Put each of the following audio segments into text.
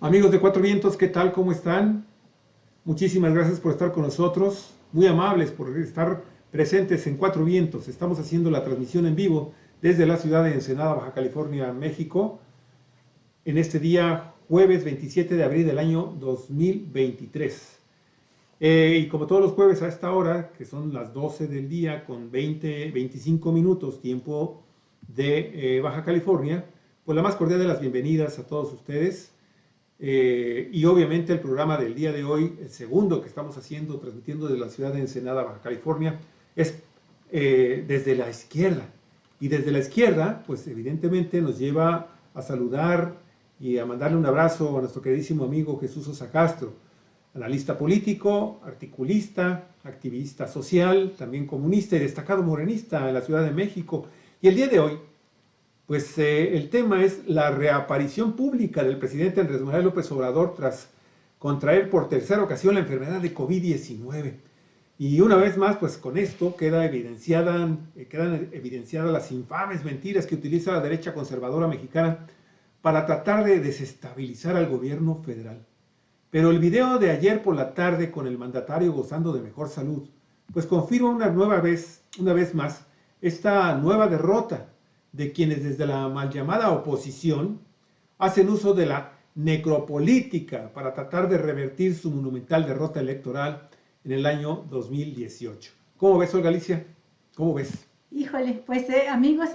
Amigos de Cuatro Vientos, ¿qué tal? ¿Cómo están? Muchísimas gracias por estar con nosotros, muy amables por estar presentes en Cuatro Vientos. Estamos haciendo la transmisión en vivo desde la ciudad de Ensenada, Baja California, México, en este día jueves 27 de abril del año 2023. Y como todos los jueves a esta hora, que son las 12 del día con 25 minutos, tiempo de Baja California, pues la más cordial de las bienvenidas a todos ustedes. Y obviamente el programa del día de hoy, el segundo que estamos haciendo, transmitiendo desde la ciudad de Ensenada, Baja California, es desde la izquierda. Y desde la izquierda, pues evidentemente nos lleva a saludar y a mandarle un abrazo a nuestro queridísimo amigo Jesús Sosa Castro, analista político, articulista, activista social, también comunista y destacado morenista en la Ciudad de México. Y el día de hoy, pues el tema es la reaparición pública del presidente Andrés Manuel López Obrador tras contraer por tercera ocasión la enfermedad de COVID-19. Y una vez más, pues con esto quedan evidenciadas las infames mentiras que utiliza la derecha conservadora mexicana para tratar de desestabilizar al gobierno federal. Pero el video de ayer por la tarde con el mandatario gozando de mejor salud, pues confirma una vez más esta nueva derrota de quienes desde la mal llamada oposición hacen uso de la necropolítica para tratar de revertir su monumental derrota electoral en el año 2018. ¿Cómo ves, Olga Alicia? ¿Cómo ves? Híjole, pues amigos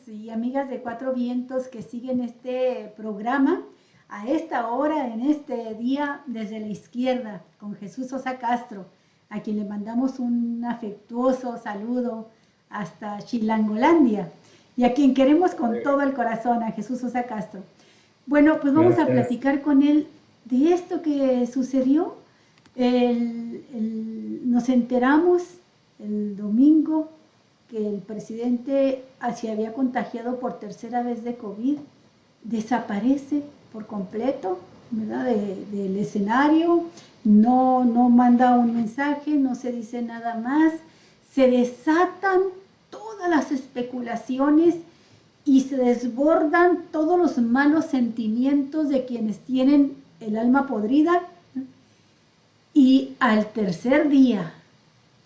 y amigas de Cuatro Vientos que siguen este programa a esta hora, en este día, desde la izquierda, con Jesús Sosa Castro, a quien le mandamos un afectuoso saludo hasta Chilangolandia, y a quien queremos con todo el corazón, a Jesús Sosa Castro. Bueno, pues vamos a platicar con él de esto que sucedió. Nos enteramos el domingo que el presidente se había contagiado por tercera vez de COVID, desaparece por completo, ¿verdad? Del escenario, no manda un mensaje, no se dice nada más, se desatan todas las especulaciones y se desbordan todos los malos sentimientos de quienes tienen el alma podrida, y al tercer día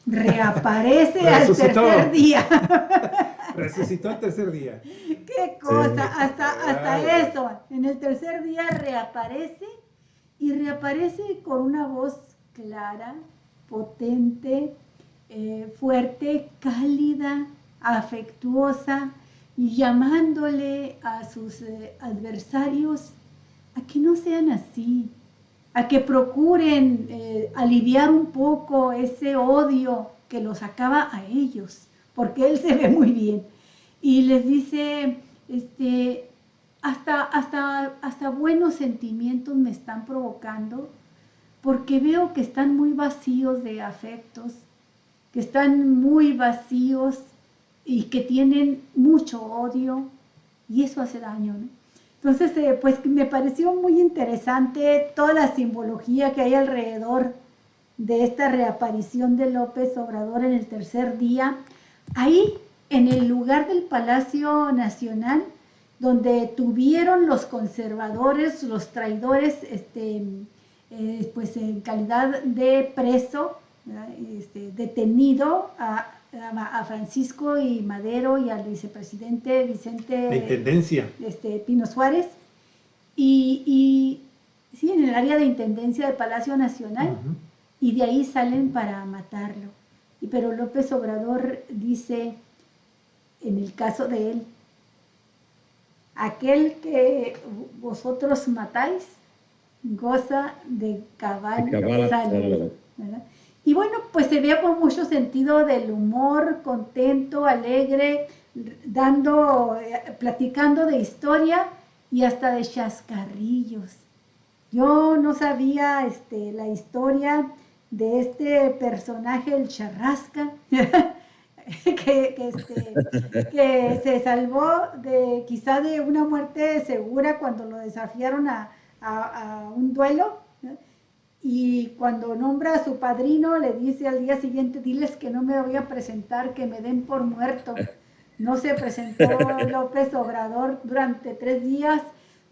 reaparece al tercer día. Resucitó al tercer día. ¡Qué cosa! Hasta eso. En el tercer día reaparece, y reaparece con una voz clara, potente, fuerte, cálida, afectuosa, y llamándole a sus adversarios a que no sean así, a que procuren aliviar un poco ese odio que los acaba a ellos, porque él se ve muy bien. Y les dice, hasta buenos sentimientos me están provocando, porque veo que están muy vacíos de afectos, que están muy vacíos y que tienen mucho odio, y eso hace daño, ¿no? Entonces, pues me pareció muy interesante toda la simbología que hay alrededor de esta reaparición de López Obrador en el tercer día, ahí en el lugar del Palacio Nacional, donde tuvieron los conservadores, los traidores, pues en calidad de preso, detenido a Francisco y Madero y al vicepresidente Vicente La Intendencia. Pino Suárez, y sí, en el área de Intendencia del Palacio Nacional, y de ahí salen para matarlo. Pero López Obrador dice, en el caso de él, aquel que vosotros matáis goza de cabal salud, ¿verdad? Y bueno, pues se ve con mucho sentido del humor, contento, alegre, platicando de historia y hasta de chascarrillos. Yo no sabía la historia de este personaje, el Charrasca, que se salvó quizá de una muerte segura cuando lo desafiaron a un duelo, ¿no? Y cuando nombra a su padrino, le dice al día siguiente, diles que no me voy a presentar, que me den por muerto. No se presentó López Obrador durante 3 días.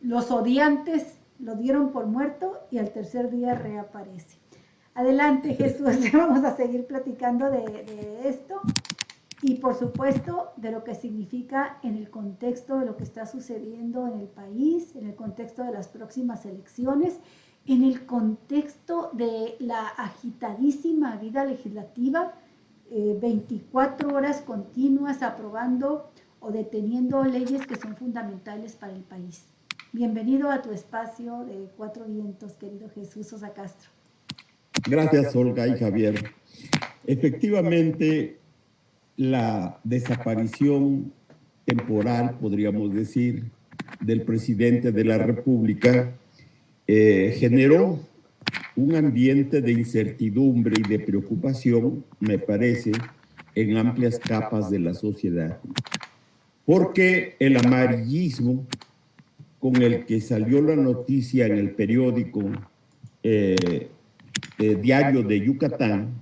Los odiantes Lo dieron por muerto y al tercer día reaparece. Adelante, Jesús, vamos a seguir platicando de esto y por supuesto de lo que significa en el contexto de lo que está sucediendo en el país, en el contexto de las próximas elecciones, en el contexto de la agitadísima vida legislativa, 24 horas continuas aprobando o deteniendo leyes que son fundamentales para el país. Bienvenido a tu espacio de Cuatro Vientos, querido Jesús Sosa Castro. Gracias, Olga y Javier. Efectivamente, la desaparición temporal, podríamos decir, del presidente de la República generó un ambiente de incertidumbre y de preocupación, me parece, en amplias capas de la sociedad. Porque el amarillismo con el que salió la noticia en el periódico Diario de Yucatán,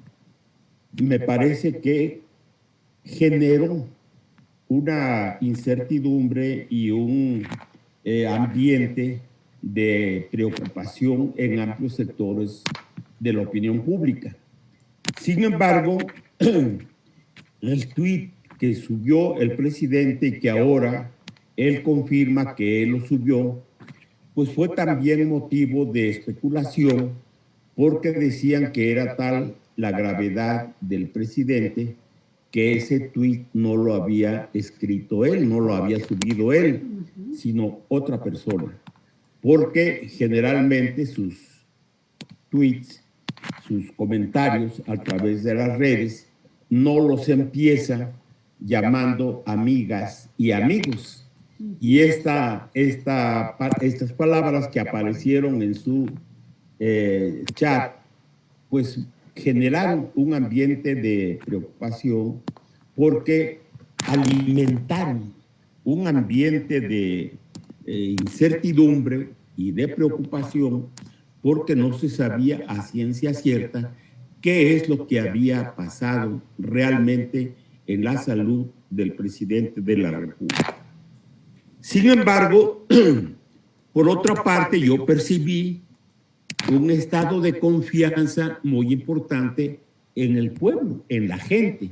me parece que generó una incertidumbre y un ambiente de preocupación en amplios sectores de la opinión pública. Sin embargo, el tuit que subió el presidente y que ahora él confirma que él lo subió, pues fue también motivo de especulación porque decían que era tal la gravedad del presidente que ese tuit no lo había escrito él, no lo había subido él, sino otra persona. Porque generalmente sus tweets, sus comentarios a través de las redes, no los empieza llamando amigas y amigos. Y estas palabras que aparecieron en su chat, pues generaron un ambiente de preocupación porque alimentaron un ambiente de incertidumbre y de preocupación porque no se sabía a ciencia cierta qué es lo que había pasado realmente en la salud del presidente de la República. Sin embargo, por otra parte, yo percibí un estado de confianza muy importante en el pueblo, en la gente,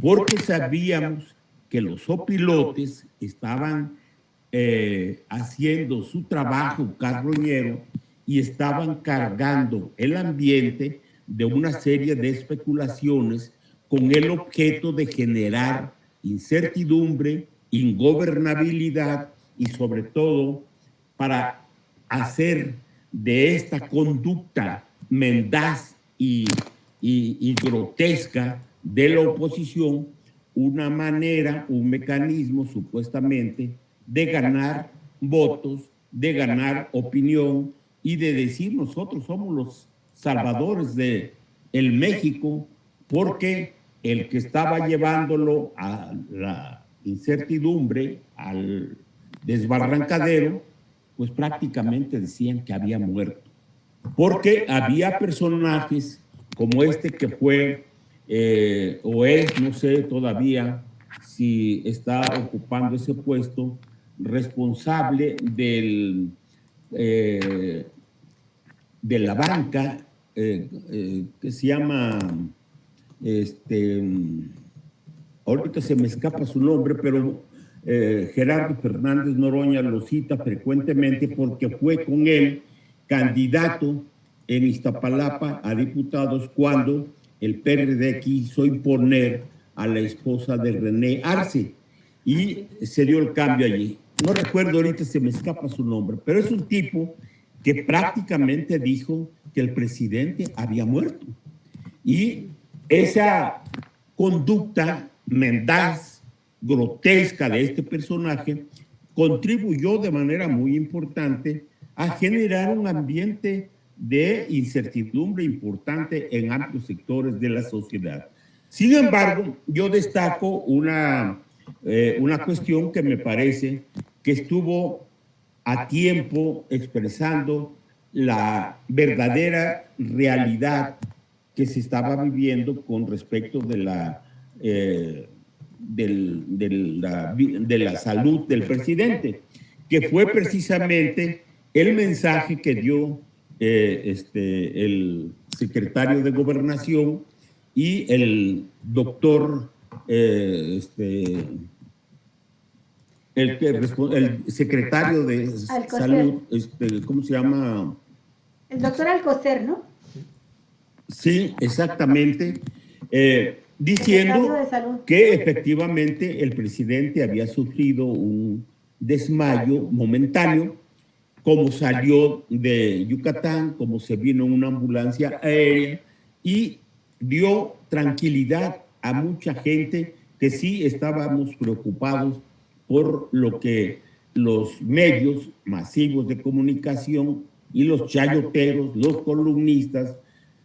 porque sabíamos que los opilotes estaban haciendo su trabajo carroñero y estaban cargando el ambiente de una serie de especulaciones con el objeto de generar incertidumbre, ingobernabilidad y sobre todo para hacer de esta conducta mendaz y grotesca de la oposición una manera, un mecanismo supuestamente de ganar votos, de ganar opinión y de decir nosotros somos los salvadores de el México, porque el que estaba llevándolo a la incertidumbre, al desbarrancadero, pues prácticamente decían que había muerto. Porque había personajes como este que fue, o es, no sé todavía si está ocupando ese puesto, responsable de la banca, que se llama, ahorita se me escapa su nombre, pero Gerardo Fernández Noroña lo cita frecuentemente porque fue con él candidato en Iztapalapa a diputados cuando el PRD quiso imponer a la esposa de René Arce y se dio el cambio allí. No recuerdo ahorita, se me escapa su nombre, pero es un tipo que prácticamente dijo que el presidente había muerto. Y esa conducta mendaz, grotesca de este personaje contribuyó de manera muy importante a generar un ambiente de incertidumbre importante en amplios sectores de la sociedad. Sin embargo, yo destaco una cuestión que me parece que estuvo a tiempo expresando la verdadera realidad que se estaba viviendo con respecto de la salud del presidente, que fue precisamente el mensaje que dio el secretario de Gobernación y el doctor, el secretario de Salud, ¿cómo se llama? El doctor Alcocer, ¿no? Sí, exactamente, diciendo que efectivamente el presidente había sufrido un desmayo momentáneo, como salió de Yucatán, como se vino en una ambulancia aérea, y dio tranquilidad a mucha gente que sí estábamos preocupados por lo que los medios masivos de comunicación y los chayoteros, los columnistas,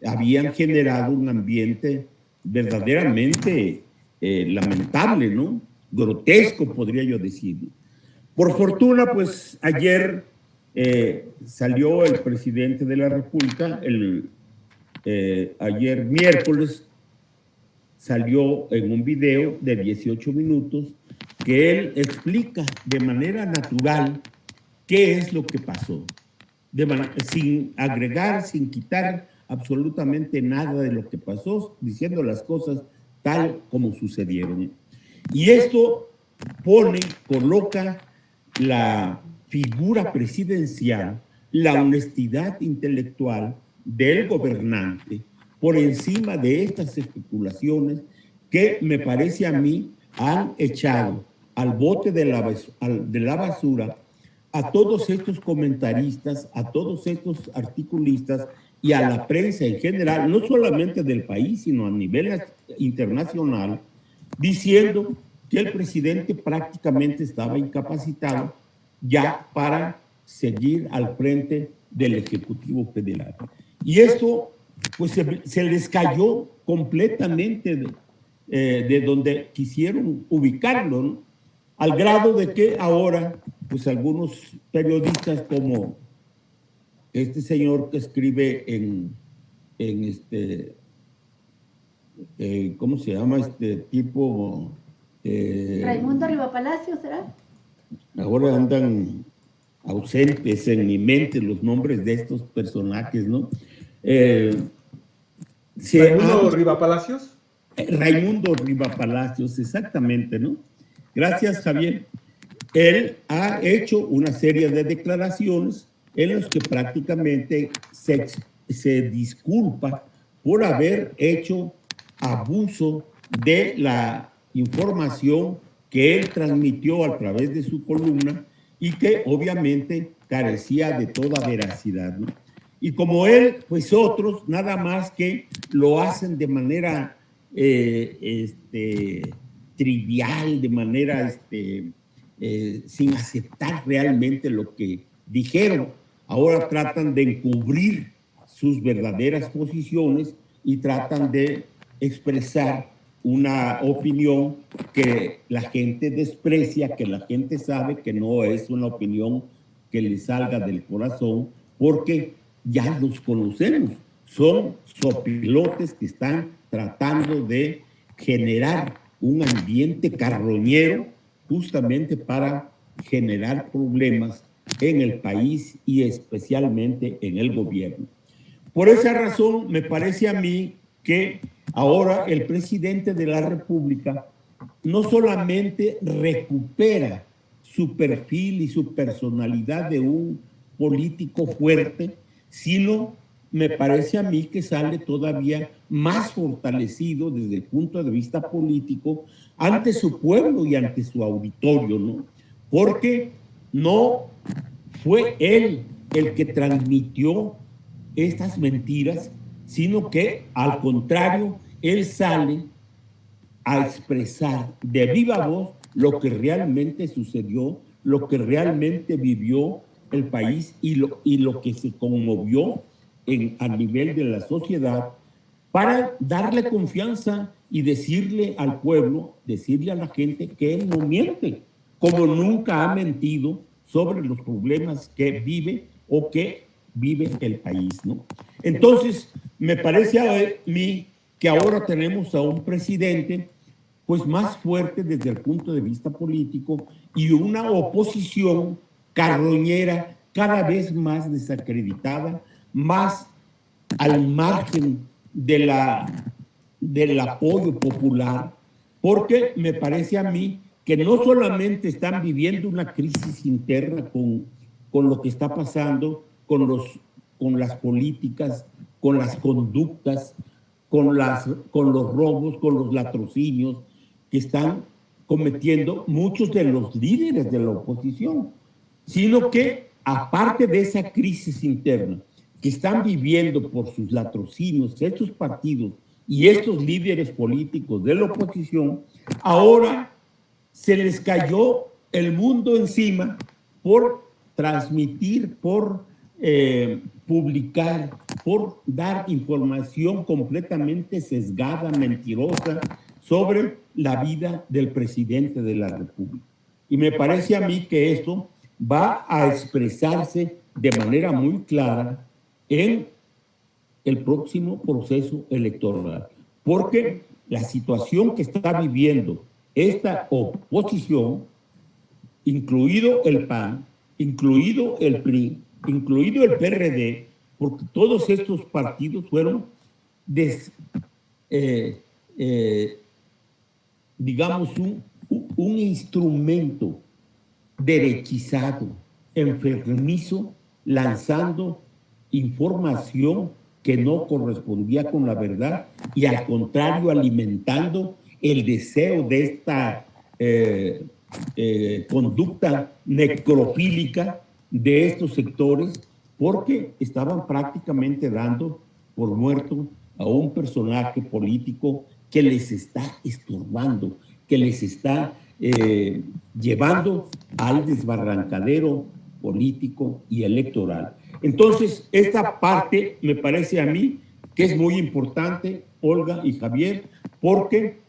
habían generado un ambiente verdaderamente lamentable, ¿no? Grotesco, podría yo decir. Por fortuna, pues ayer salió el presidente de la República, ayer miércoles, salió en un video de 18 minutos que él explica de manera natural qué es lo que pasó, sin agregar, sin quitar absolutamente nada de lo que pasó, diciendo las cosas tal como sucedieron. Y esto coloca la figura presidencial, la honestidad intelectual del gobernante por encima de estas especulaciones que me parece a mí han echado al bote de la basura a todos estos comentaristas, a todos estos articulistas y a la prensa en general, no solamente del país, sino a nivel internacional, diciendo que el presidente prácticamente estaba incapacitado ya para seguir al frente del Ejecutivo Federal. Y esto, pues, se les cayó completamente de donde quisieron ubicarlo, ¿no? Al grado de que ahora, pues, algunos periodistas como este señor que escribe ¿cómo se llama este tipo? Raimundo Rivapalacio, ¿será? Ahora andan ausentes en mi mente los nombres de estos personajes, ¿no? ¿Raimundo Rivapalacios? Raimundo Rivapalacios, exactamente, ¿no? Gracias, Javier. Él ha hecho una serie de declaraciones en las que prácticamente se disculpa por haber hecho abuso de la información que él transmitió a través de su columna y que obviamente carecía de toda veracidad, ¿no? Y como él, pues otros nada más que lo hacen de manera trivial, de manera sin aceptar realmente lo que dijeron. Ahora tratan de encubrir sus verdaderas posiciones y tratan de expresar una opinión que la gente desprecia, que la gente sabe que no es una opinión que le salga del corazón, porque ya los conocemos. Son sopilotes que están tratando de generar un ambiente carroñero justamente para generar problemas en el país y especialmente en el gobierno. Por esa razón, me parece a mí que ahora el presidente de la República no solamente recupera su perfil y su personalidad de un político fuerte, sino me parece a mí que sale todavía más fortalecido desde el punto de vista político ante su pueblo y ante su auditorio, ¿no? Porque no fue él el que transmitió estas mentiras, sino que al contrario, él sale a expresar de viva voz lo que realmente sucedió, lo que realmente vivió el país y lo que se conmovió a nivel de la sociedad, para darle confianza y decirle al pueblo, decirle a la gente que él no miente, como nunca ha mentido sobre los problemas que vive o que vive el país, ¿no? Entonces, me parece a mí que ahora tenemos a un presidente pues más fuerte desde el punto de vista político y una oposición carroñera cada vez más desacreditada, más al margen del apoyo popular, porque me parece a mí que no solamente están viviendo una crisis interna con lo que está pasando, con las políticas, con las conductas, con los robos, con los latrocinios que están cometiendo muchos de los líderes de la oposición, sino que aparte de esa crisis interna que están viviendo por sus latrocinios estos partidos y estos líderes políticos de la oposición, ahora se les cayó el mundo encima por transmitir, por publicar, por dar información completamente sesgada, mentirosa, sobre la vida del presidente de la República. Y me parece a mí que esto va a expresarse de manera muy clara en el próximo proceso electoral, porque la situación que está viviendo esta oposición, incluido el PAN, incluido el PRI, incluido el PRD, porque todos estos partidos fueron, digamos, un instrumento derechizado, enfermizo, lanzando información que no correspondía con la verdad y al contrario alimentando el deseo de esta conducta necrofílica de estos sectores, porque estaban prácticamente dando por muerto a un personaje político que les está estorbando, que les está llevando al desbarrancadero político y electoral. Entonces, esta parte me parece a mí que es muy importante, Olga y Javier, porque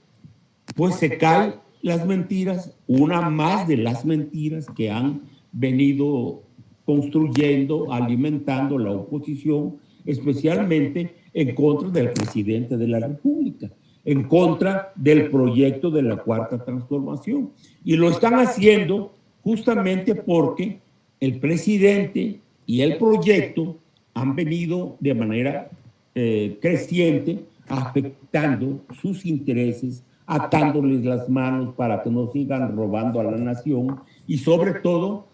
pues se caen las mentiras, una más de las mentiras que han venido construyendo, alimentando la oposición, especialmente en contra del presidente de la República, en contra del proyecto de la Cuarta Transformación. Y lo están haciendo justamente porque el presidente y el proyecto han venido de manera creciente afectando sus intereses, atándoles las manos para que no sigan robando a la nación y sobre todo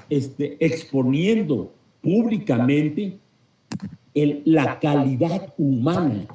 exponiendo públicamente la calidad humana,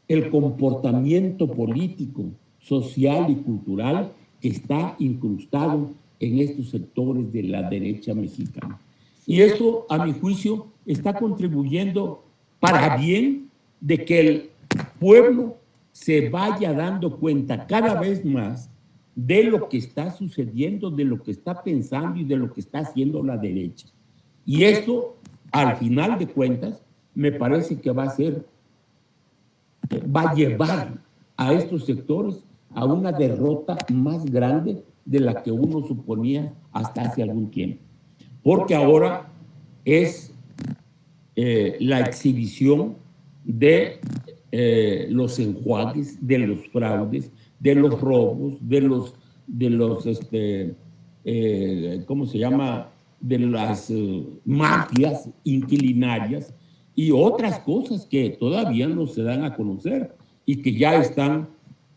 el comportamiento político, social y cultural que está incrustado en estos sectores de la derecha mexicana. Y esto, a mi juicio, está contribuyendo para bien de que el pueblo se vaya dando cuenta cada vez más de lo que está sucediendo, de lo que está pensando y de lo que está haciendo la derecha. Y esto, al final de cuentas, me parece que va a llevar a estos sectores a una derrota más grande de la que uno suponía hasta hace algún tiempo. Porque ahora es la exhibición de los enjuagues, de los fraudes, de los robos, de los ¿cómo se llama? De las mafias inquilinarias y otras cosas que todavía no se dan a conocer y que ya están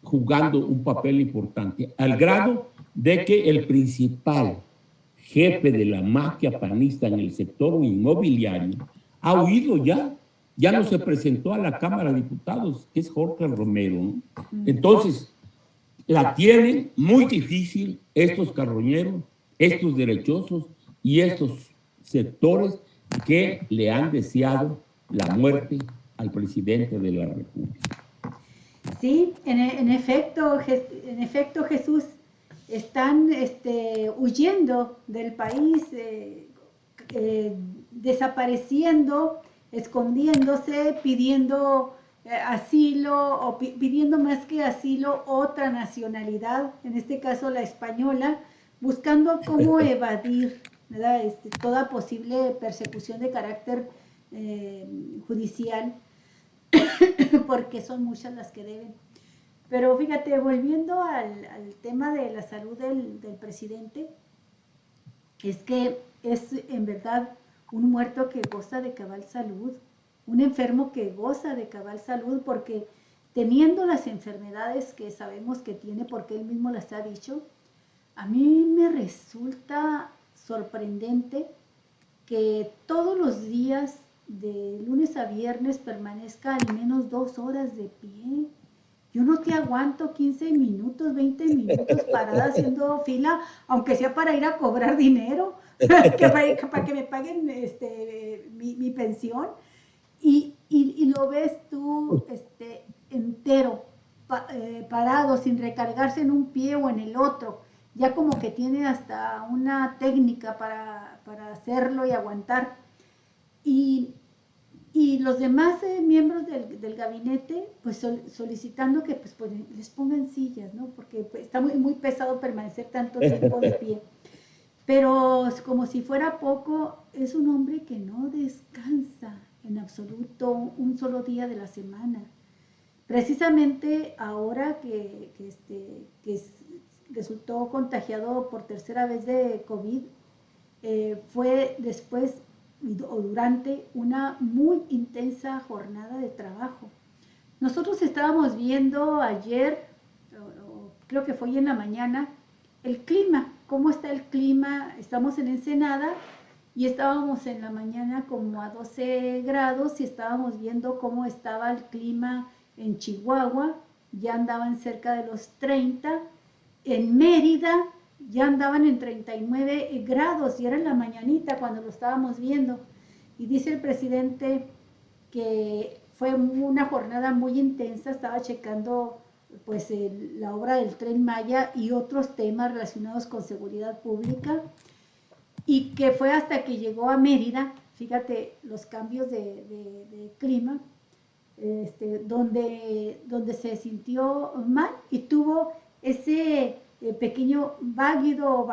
jugando un papel importante, al grado de que el principal jefe de la mafia panista en el sector inmobiliario ha huido ya no se presentó a la Cámara de Diputados, que es Jorge Romero, ¿no? Entonces, la tienen muy difícil estos carroñeros, estos derechosos y estos sectores que le han deseado la muerte al presidente de la República. Sí, en efecto, Jesús, están huyendo del país, desapareciendo, escondiéndose, pidiendo asilo o pidiendo más que asilo otra nacionalidad, en este caso la española, buscando cómo evadir, ¿verdad? Toda posible persecución de carácter judicial, porque son muchas las que deben. Pero fíjate, volviendo al tema de la salud del presidente, es que es en verdad un muerto que goza de cabal salud, un enfermo que goza de cabal salud, porque teniendo las enfermedades que sabemos que tiene, porque él mismo las ha dicho, a mí me resulta sorprendente que todos los días, de lunes a viernes, permanezca al menos 2 horas de pie. Yo no te aguanto 15 minutos, 20 minutos parada haciendo fila, aunque sea para ir a cobrar dinero, para que me paguen mi pensión. Y lo ves tú entero, parado, sin recargarse en un pie o en el otro. Ya como que tiene hasta una técnica para hacerlo y aguantar. Y los demás miembros del gabinete, pues solicitando que pues les pongan sillas, ¿no? Porque pues, está muy pesado permanecer tanto tiempo de pie. Pero como si fuera poco, es un hombre que no descansa en absoluto un solo día de la semana. Precisamente ahora que resultó contagiado por tercera vez de COVID, fue después o durante una muy intensa jornada de trabajo. Nosotros estábamos viendo ayer, creo que fue en la mañana, el clima, cómo está el clima. Estamos en Ensenada y estábamos en la mañana como a 12 grados y estábamos viendo cómo estaba el clima en Chihuahua, ya andaban cerca de los 30, en Mérida ya andaban en 39 grados y era en la mañanita cuando lo estábamos viendo. Y dice el presidente que fue una jornada muy intensa, estaba checando pues la obra del Tren Maya y otros temas relacionados con seguridad pública, y que fue hasta que llegó a Mérida, fíjate los cambios de clima, donde se sintió mal y tuvo ese pequeño vaguido,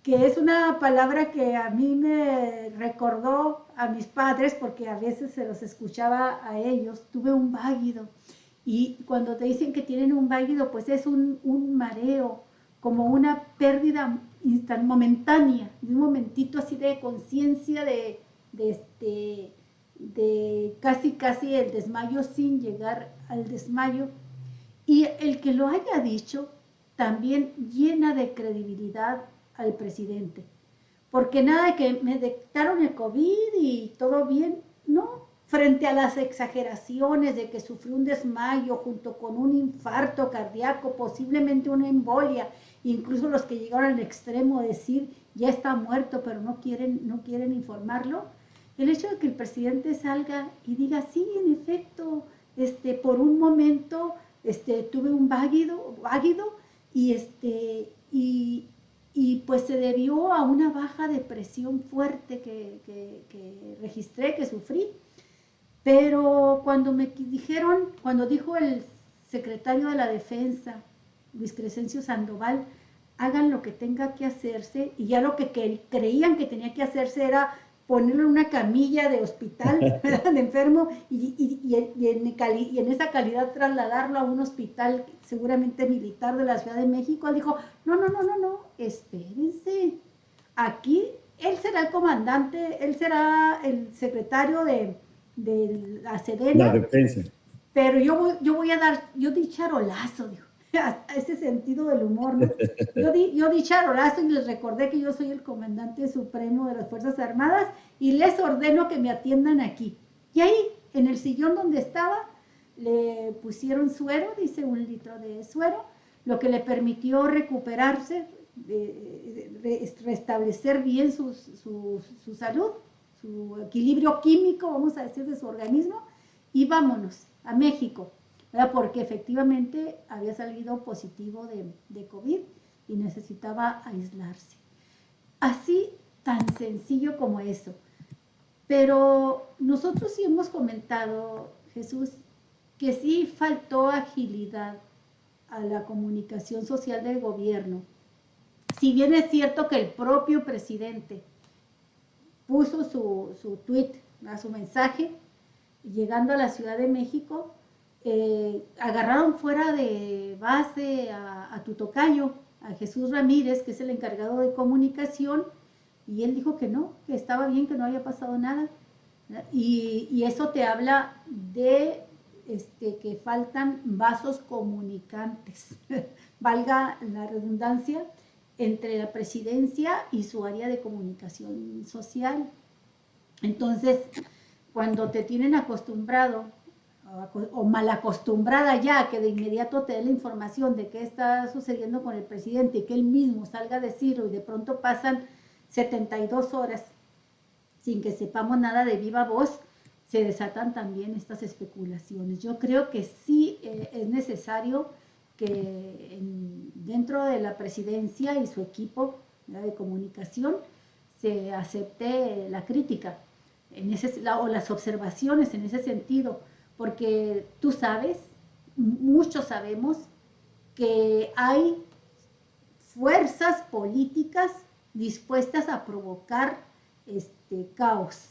que es una palabra que a mí me recordó a mis padres, porque a veces se los escuchaba a ellos. Tuve un váguido, y cuando te dicen que tienen un váguido, pues es un mareo, como una pérdida momentánea, de un momentito así de conciencia, de casi el desmayo sin llegar al desmayo. Y el que lo haya dicho también llena de credibilidad al presidente, porque nada de que me detectaron el COVID y todo bien, no, frente a las exageraciones de que sufrió un desmayo junto con un infarto cardíaco, posiblemente una embolia, incluso los que llegaron al extremo de decir ya está muerto, pero no quieren informarlo. El hecho de que el presidente salga y diga sí, en efecto, por un momento tuve un váguido y pues se debió a una baja de presión fuerte que registré, que sufrí. Pero cuando cuando dijo el secretario de la Defensa, Luis Crescencio Sandoval, hagan lo que tenga que hacerse, y ya lo que creían que tenía que hacerse era ponerlo en una camilla de hospital, de enfermo, y en esa calidad trasladarlo a un hospital seguramente militar de la Ciudad de México. Él dijo, no, espérense, aquí él será el comandante, él será el secretario de la Sedena, La defensa. pero yo di charolazo, dijo, a ese sentido del humor, ¿no? Yo di charolazo y les recordé que yo soy el comandante supremo de las Fuerzas Armadas y les ordeno que me atiendan aquí. Y ahí, en el sillón donde estaba, le pusieron suero, dice 1 litro de suero, lo que le permitió recuperarse, restablecer bien su salud, su equilibrio químico, vamos a decir, de su organismo, y vámonos a México, ¿verdad? Porque efectivamente había salido positivo de COVID y necesitaba aislarse. Así, tan sencillo como eso. Pero nosotros sí hemos comentado, Jesús, que sí faltó agilidad a la comunicación social del gobierno. Si bien es cierto que el propio presidente puso su tweet, su mensaje, llegando a la Ciudad de México, agarraron fuera de base a tu tocayo, a Jesús Ramírez, que es el encargado de comunicación, y él dijo que no, que estaba bien, que no había pasado nada. Y eso te habla de que faltan vasos comunicantes, valga la redundancia, entre la presidencia y su área de comunicación social. Entonces, cuando te tienen acostumbrado o mal acostumbrada ya, que de inmediato te dé la información de qué está sucediendo con el presidente y que él mismo salga a decirlo, y de pronto pasan 72 horas sin que sepamos nada de viva voz, se desatan también estas especulaciones. Yo creo que sí es necesario que dentro de la presidencia y su equipo de comunicación se acepte la crítica o las observaciones en ese sentido, porque tú sabes, muchos sabemos, que hay fuerzas políticas dispuestas a provocar caos,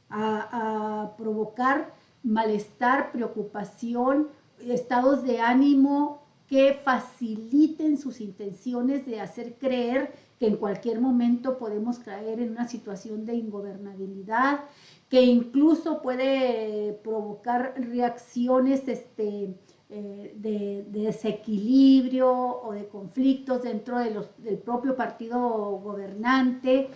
a provocar malestar, preocupación, estados de ánimo que faciliten sus intenciones de hacer creer que en cualquier momento podemos caer en una situación de ingobernabilidad, que incluso puede provocar reacciones de desequilibrio o de conflictos dentro del propio partido gobernante,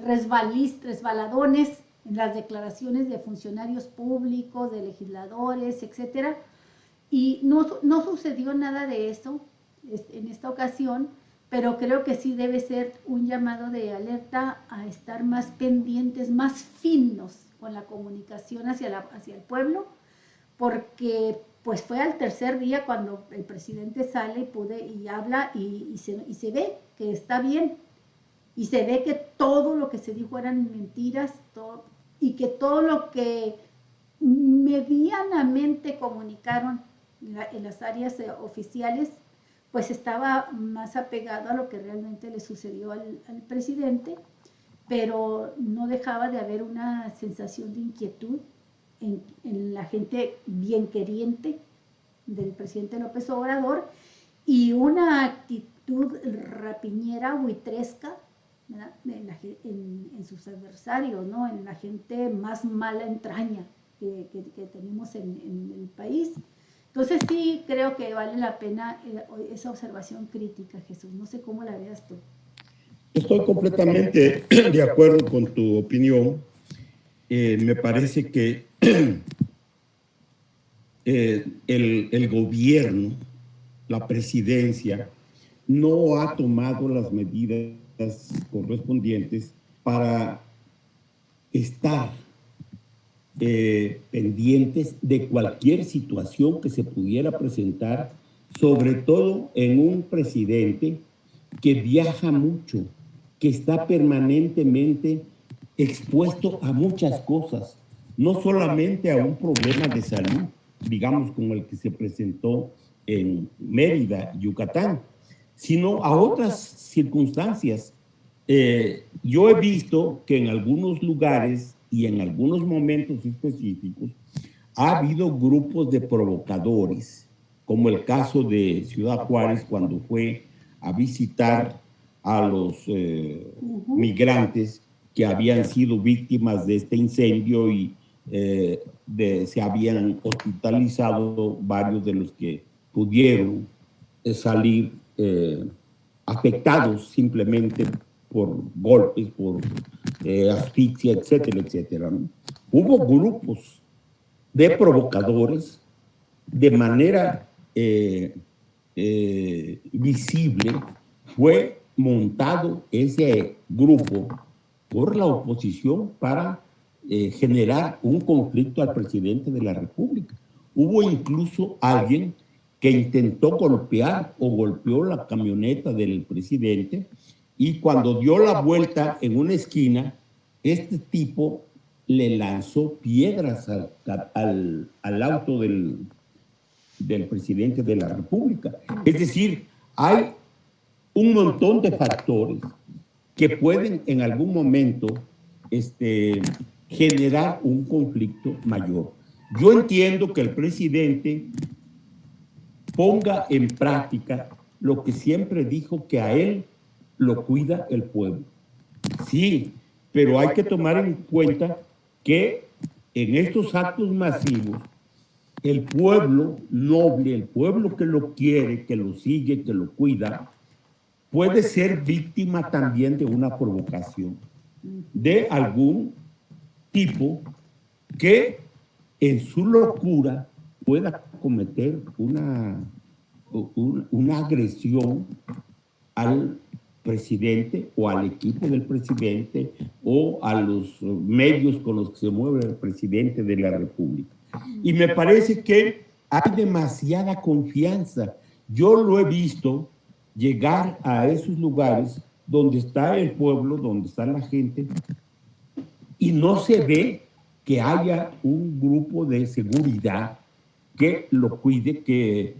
resbaladones en las declaraciones de funcionarios públicos, de legisladores, etcétera. Y no sucedió nada de eso en esta ocasión, pero creo que sí debe ser un llamado de alerta a estar más pendientes, más finos con la comunicación hacia el pueblo, porque pues fue al tercer día cuando el presidente sale y habla y se ve que está bien, y se ve que todo lo que se dijo eran mentiras, y que todo lo que medianamente comunicaron en las áreas oficiales, pues estaba más apegado a lo que realmente le sucedió al presidente, pero no dejaba de haber una sensación de inquietud en la gente bienqueriente del presidente López Obrador, y una actitud rapiñera, buitresca, en sus adversarios, ¿no? En la gente más mala entraña que tenemos en el país. Entonces sí creo que vale la pena esa observación crítica, Jesús. No sé cómo la veas tú. Estoy completamente de acuerdo con tu opinión. Me parece que el gobierno, la presidencia, no ha tomado las medidas correspondientes para estar pendientes de cualquier situación que se pudiera presentar, sobre todo en un presidente que viaja mucho, que está permanentemente expuesto a muchas cosas, no solamente a un problema de salud, digamos como el que se presentó en Mérida, Yucatán, sino a otras circunstancias. Yo he visto que en algunos lugares y en algunos momentos específicos ha habido grupos de provocadores, como el caso de Ciudad Juárez cuando fue a visitar a los migrantes que habían sido víctimas de este incendio y se habían hospitalizado varios de los que pudieron salir afectados simplemente por golpes, por asfixia, etcétera, etcétera, ¿no? Hubo grupos de provocadores de manera visible. Fue montado ese grupo por la oposición para generar un conflicto al presidente de la República. Hubo incluso alguien que intentó golpear o golpeó la camioneta del presidente, y cuando dio la vuelta en una esquina, este tipo le lanzó piedras al auto del presidente de la República. Es decir, hay un montón de factores que pueden en algún momento generar un conflicto mayor. Yo entiendo que el presidente ponga en práctica lo que siempre dijo, que a él lo cuida el pueblo. Sí, pero hay que tomar en cuenta que en estos actos masivos, el pueblo noble, el pueblo que lo quiere, que lo sigue, que lo cuida, puede ser víctima también de una provocación, de algún tipo que en su locura pueda cometer una agresión al presidente o al equipo del presidente o a los medios con los que se mueve el presidente de la República. Y me parece que hay demasiada confianza. Yo lo he visto llegar a esos lugares donde está el pueblo, donde está la gente, y no se ve que haya un grupo de seguridad que lo cuide, que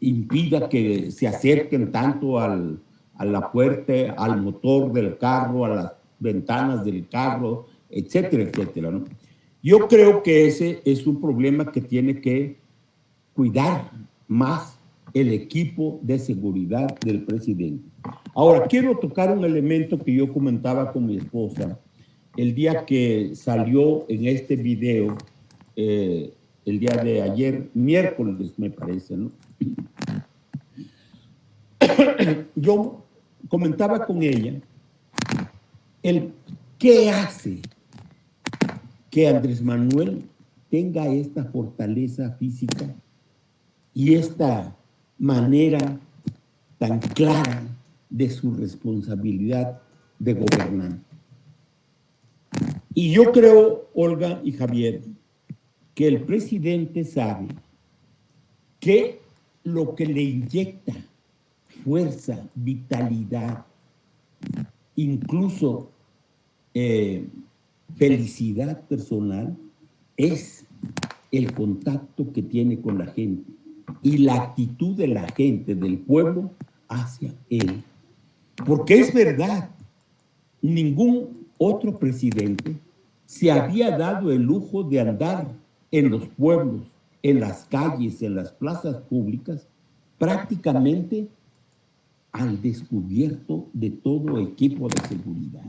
impida que se acerquen tanto a la puerta, al motor del carro, a las ventanas del carro, etcétera, etcétera, ¿no? Yo creo que ese es un problema que tiene que cuidar más el equipo de seguridad del presidente. Ahora, quiero tocar un elemento que yo comentaba con mi esposa el día que salió en este video, el día de ayer, miércoles me parece, ¿no? Yo comentaba con ella el qué hace que Andrés Manuel tenga esta fortaleza física y esta manera tan clara de su responsabilidad de gobernante. Y yo creo, Olga y Javier, que el presidente sabe que lo que le inyecta fuerza, vitalidad, incluso felicidad personal, es el contacto que tiene con la gente y la actitud de la gente, del pueblo, hacia él. Porque es verdad, ningún otro presidente se había dado el lujo de andar en los pueblos, en las calles, en las plazas públicas, prácticamente al descubierto de todo equipo de seguridad.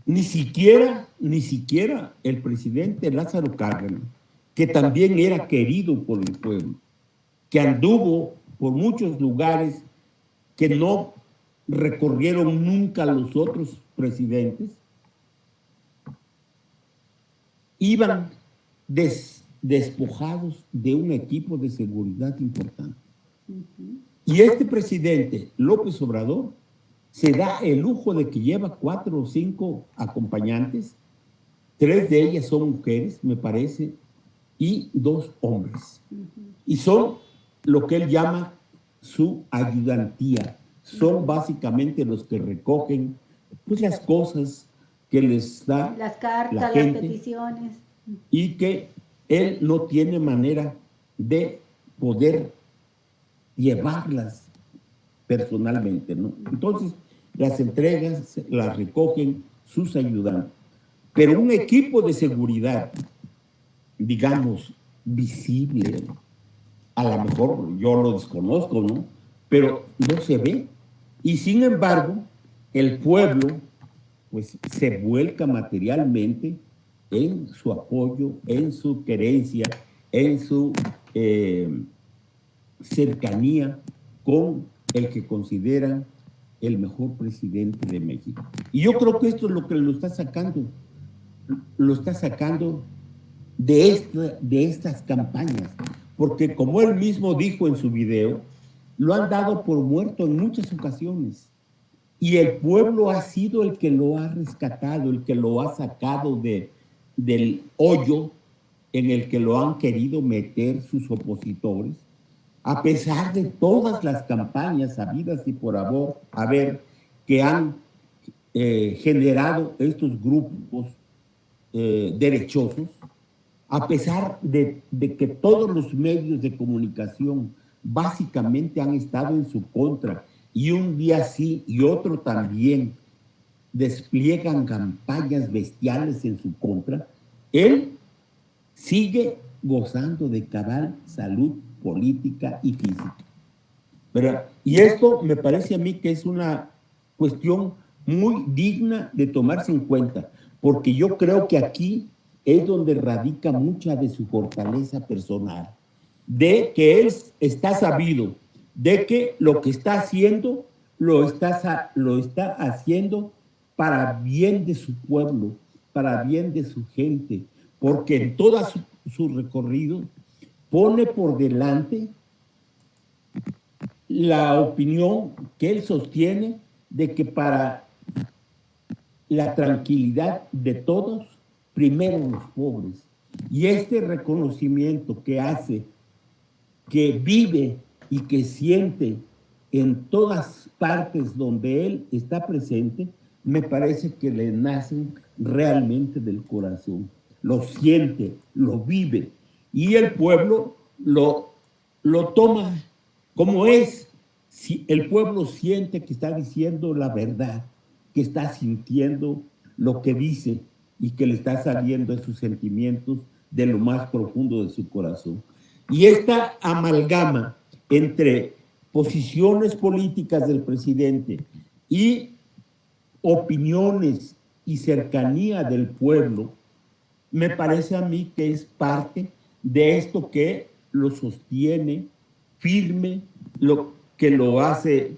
Ni siquiera el presidente Lázaro Cárdenas, que también era querido por el pueblo, que anduvo por muchos lugares que no recorrieron nunca los otros presidentes, iban despojados de un equipo de seguridad importante. Y este presidente, López Obrador, se da el lujo de que lleva 4 o 5 acompañantes, 3 de ellas son mujeres, me parece, y 2 hombres. Y son lo que él llama su ayudantía. Son básicamente los que recogen pues, las cosas que les da las cartas, la gente, las peticiones. Y que él no tiene manera de poder llevarlas personalmente, ¿no? Entonces, las entregas, las recogen sus ayudantes. Pero un equipo de seguridad, digamos, visible, a lo mejor yo lo desconozco, ¿no? Pero no se ve. Y sin embargo, el pueblo, pues, se vuelca materialmente en su apoyo, en su querencia, en su cercanía con el que consideran el mejor presidente de México. Y yo creo que esto es lo que lo está sacando de estas campañas, porque como él mismo dijo en su video, lo han dado por muerto en muchas ocasiones. Y el pueblo ha sido el que lo ha rescatado, el que lo ha sacado del hoyo en el que lo han querido meter sus opositores, a pesar de todas las campañas habidas y por haber que han generado estos grupos derechosos, a pesar de que todos los medios de comunicación básicamente han estado en su contra, y un día sí y otro también despliegan campañas bestiales en su contra, él sigue gozando de cabal salud política y física. Y esto me parece a mí que es una cuestión muy digna de tomarse en cuenta, porque yo creo que aquí es donde radica mucha de su fortaleza personal, de que él está sabido, de que lo que está haciendo lo está haciendo para bien de su pueblo, para bien de su gente, porque en todo su recorrido pone por delante la opinión que él sostiene de que para la tranquilidad de todos, primero los pobres. Y este reconocimiento que hace, que vive y que siente en todas partes donde él está presente, me parece que le nacen realmente del corazón. Lo siente, lo vive. Y el pueblo lo toma como es. Si el pueblo siente que está diciendo la verdad, que está sintiendo lo que dice y que le está saliendo de sus sentimientos de lo más profundo de su corazón. Y esta amalgama entre posiciones políticas del presidente y opiniones y cercanía del pueblo, me parece a mí que es parte de esto que lo sostiene firme, que lo hace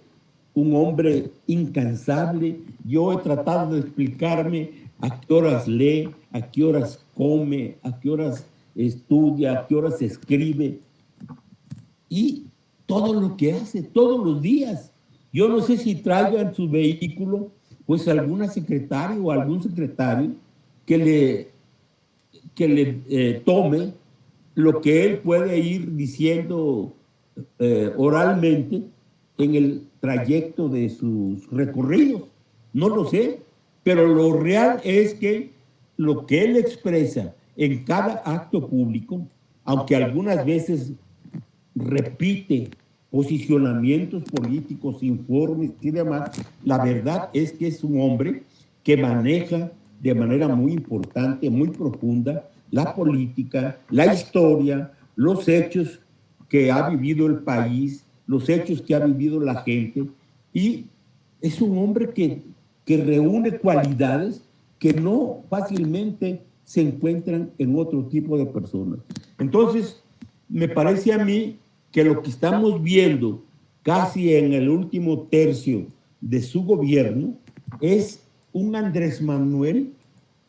un hombre incansable. Yo he tratado de explicarme a qué horas lee, a qué horas come, a qué horas estudia, a qué horas escribe, y todo lo que hace todos los días. Yo no sé si traiga en su vehículo pues alguna secretaria o algún secretario que le tome lo que él puede ir diciendo oralmente en el trayecto de sus recorridos. No lo sé, pero lo real es que lo que él expresa en cada acto público, aunque algunas veces repite posicionamientos políticos, informes y demás, la verdad es que es un hombre que maneja de manera muy importante, muy profunda, la política, la historia, los hechos que ha vivido el país, los hechos que ha vivido la gente, y es un hombre que reúne cualidades que no fácilmente se encuentran en otro tipo de personas. Entonces, me parece a mí que lo que estamos viendo casi en el último tercio de su gobierno es un Andrés Manuel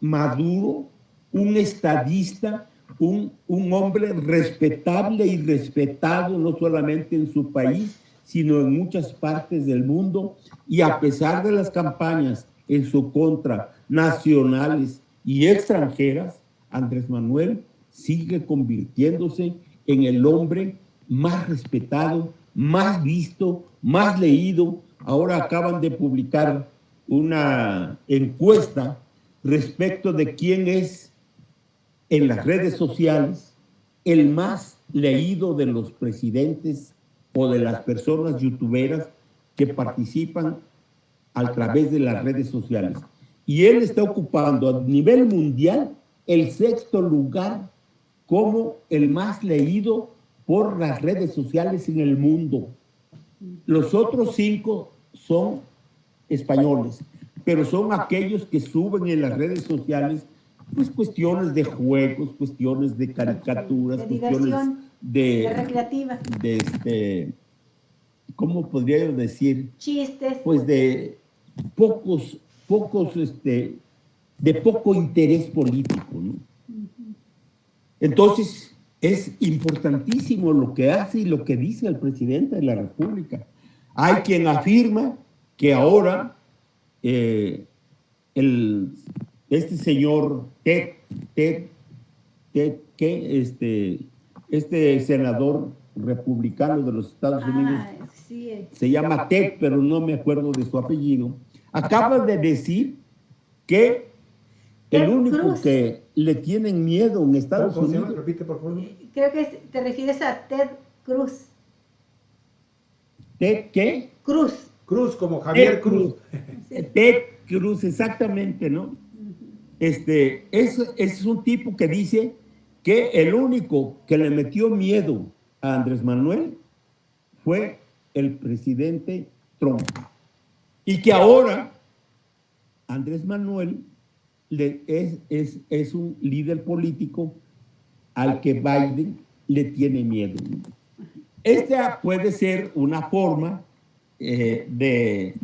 maduro, un estadista, un hombre respetable y respetado no solamente en su país, sino en muchas partes del mundo, y a pesar de las campañas en su contra, nacionales y extranjeras, Andrés Manuel sigue convirtiéndose en el hombre más respetado, más visto, más leído. Ahora acaban de publicar una encuesta respecto de quién es en las redes sociales el más leído de los presidentes o de las personas youtuberas que participan a través de las redes sociales. Y él está ocupando a nivel mundial el 6º lugar como el más leído por las redes sociales en el mundo. Los otros 5 son españoles, pero son aquellos que suben en las redes sociales pues cuestiones de juegos, cuestiones de caricaturas, de cuestiones diversión, de recreativa, ¿cómo podría yo decir? Chistes. Pues de pocos, de poco interés político, ¿no? Entonces, es importantísimo lo que hace y lo que dice el presidente de la República. Hay quien afirma que ahora este señor este senador republicano de los Estados Unidos, sí, se llama Ted, pero no me acuerdo de su apellido, acaba de decir que el único Cruz, que le tienen miedo en Estados ¿Cómo se Unidos... llama? Repite, por favor. creo que te refieres a Ted Cruz. ¿Ted qué? Cruz. Cruz, como Javier Cruz. Ted Cruz, exactamente, ¿no? Es un tipo que dice que el único que le metió miedo a Andrés Manuel fue el presidente Trump. Y que ahora Andrés Manuel es un líder político al que Biden le tiene miedo. Esta puede ser una forma de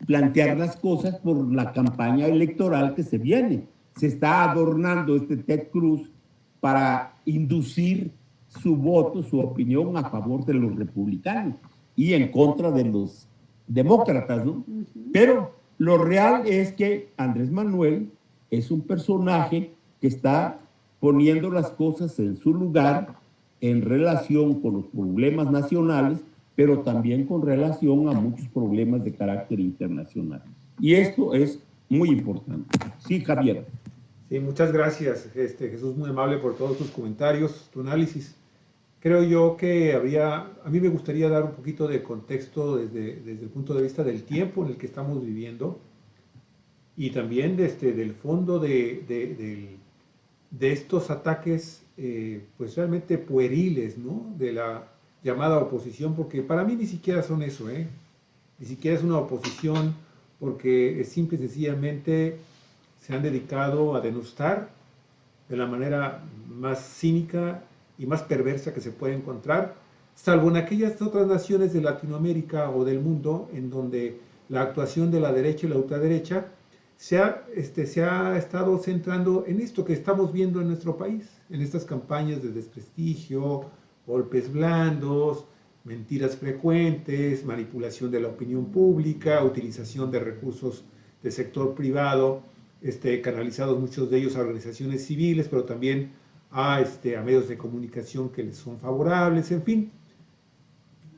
plantear las cosas por la campaña electoral que se viene. Se está adornando este Ted Cruz para inducir su voto, su opinión a favor de los republicanos y en contra de los demócratas, ¿no? Pero lo real es que Andrés Manuel es un personaje que está poniendo las cosas en su lugar en relación con los problemas nacionales, pero también con relación a muchos problemas de carácter internacional. Y esto es muy importante. Sí, Javier. Sí, muchas gracias, Jesús, muy amable por todos tus comentarios, tu análisis. Creo yo que a mí me gustaría dar un poquito de contexto desde el punto de vista del tiempo en el que estamos viviendo y también del fondo de estos ataques pues realmente pueriles, ¿no? De la llamada oposición, porque para mí ni siquiera son eso, ni siquiera es una oposición, porque simple y sencillamente se han dedicado a denostar de la manera más cínica y más perversa que se puede encontrar, salvo en aquellas otras naciones de Latinoamérica o del mundo en donde la actuación de la derecha y la ultraderecha se ha estado centrando en esto que estamos viendo en nuestro país, en estas campañas de desprestigio, golpes blandos, mentiras frecuentes, manipulación de la opinión pública, utilización de recursos del sector privado, canalizados muchos de ellos a organizaciones civiles, pero también a medios de comunicación que les son favorables, en fin.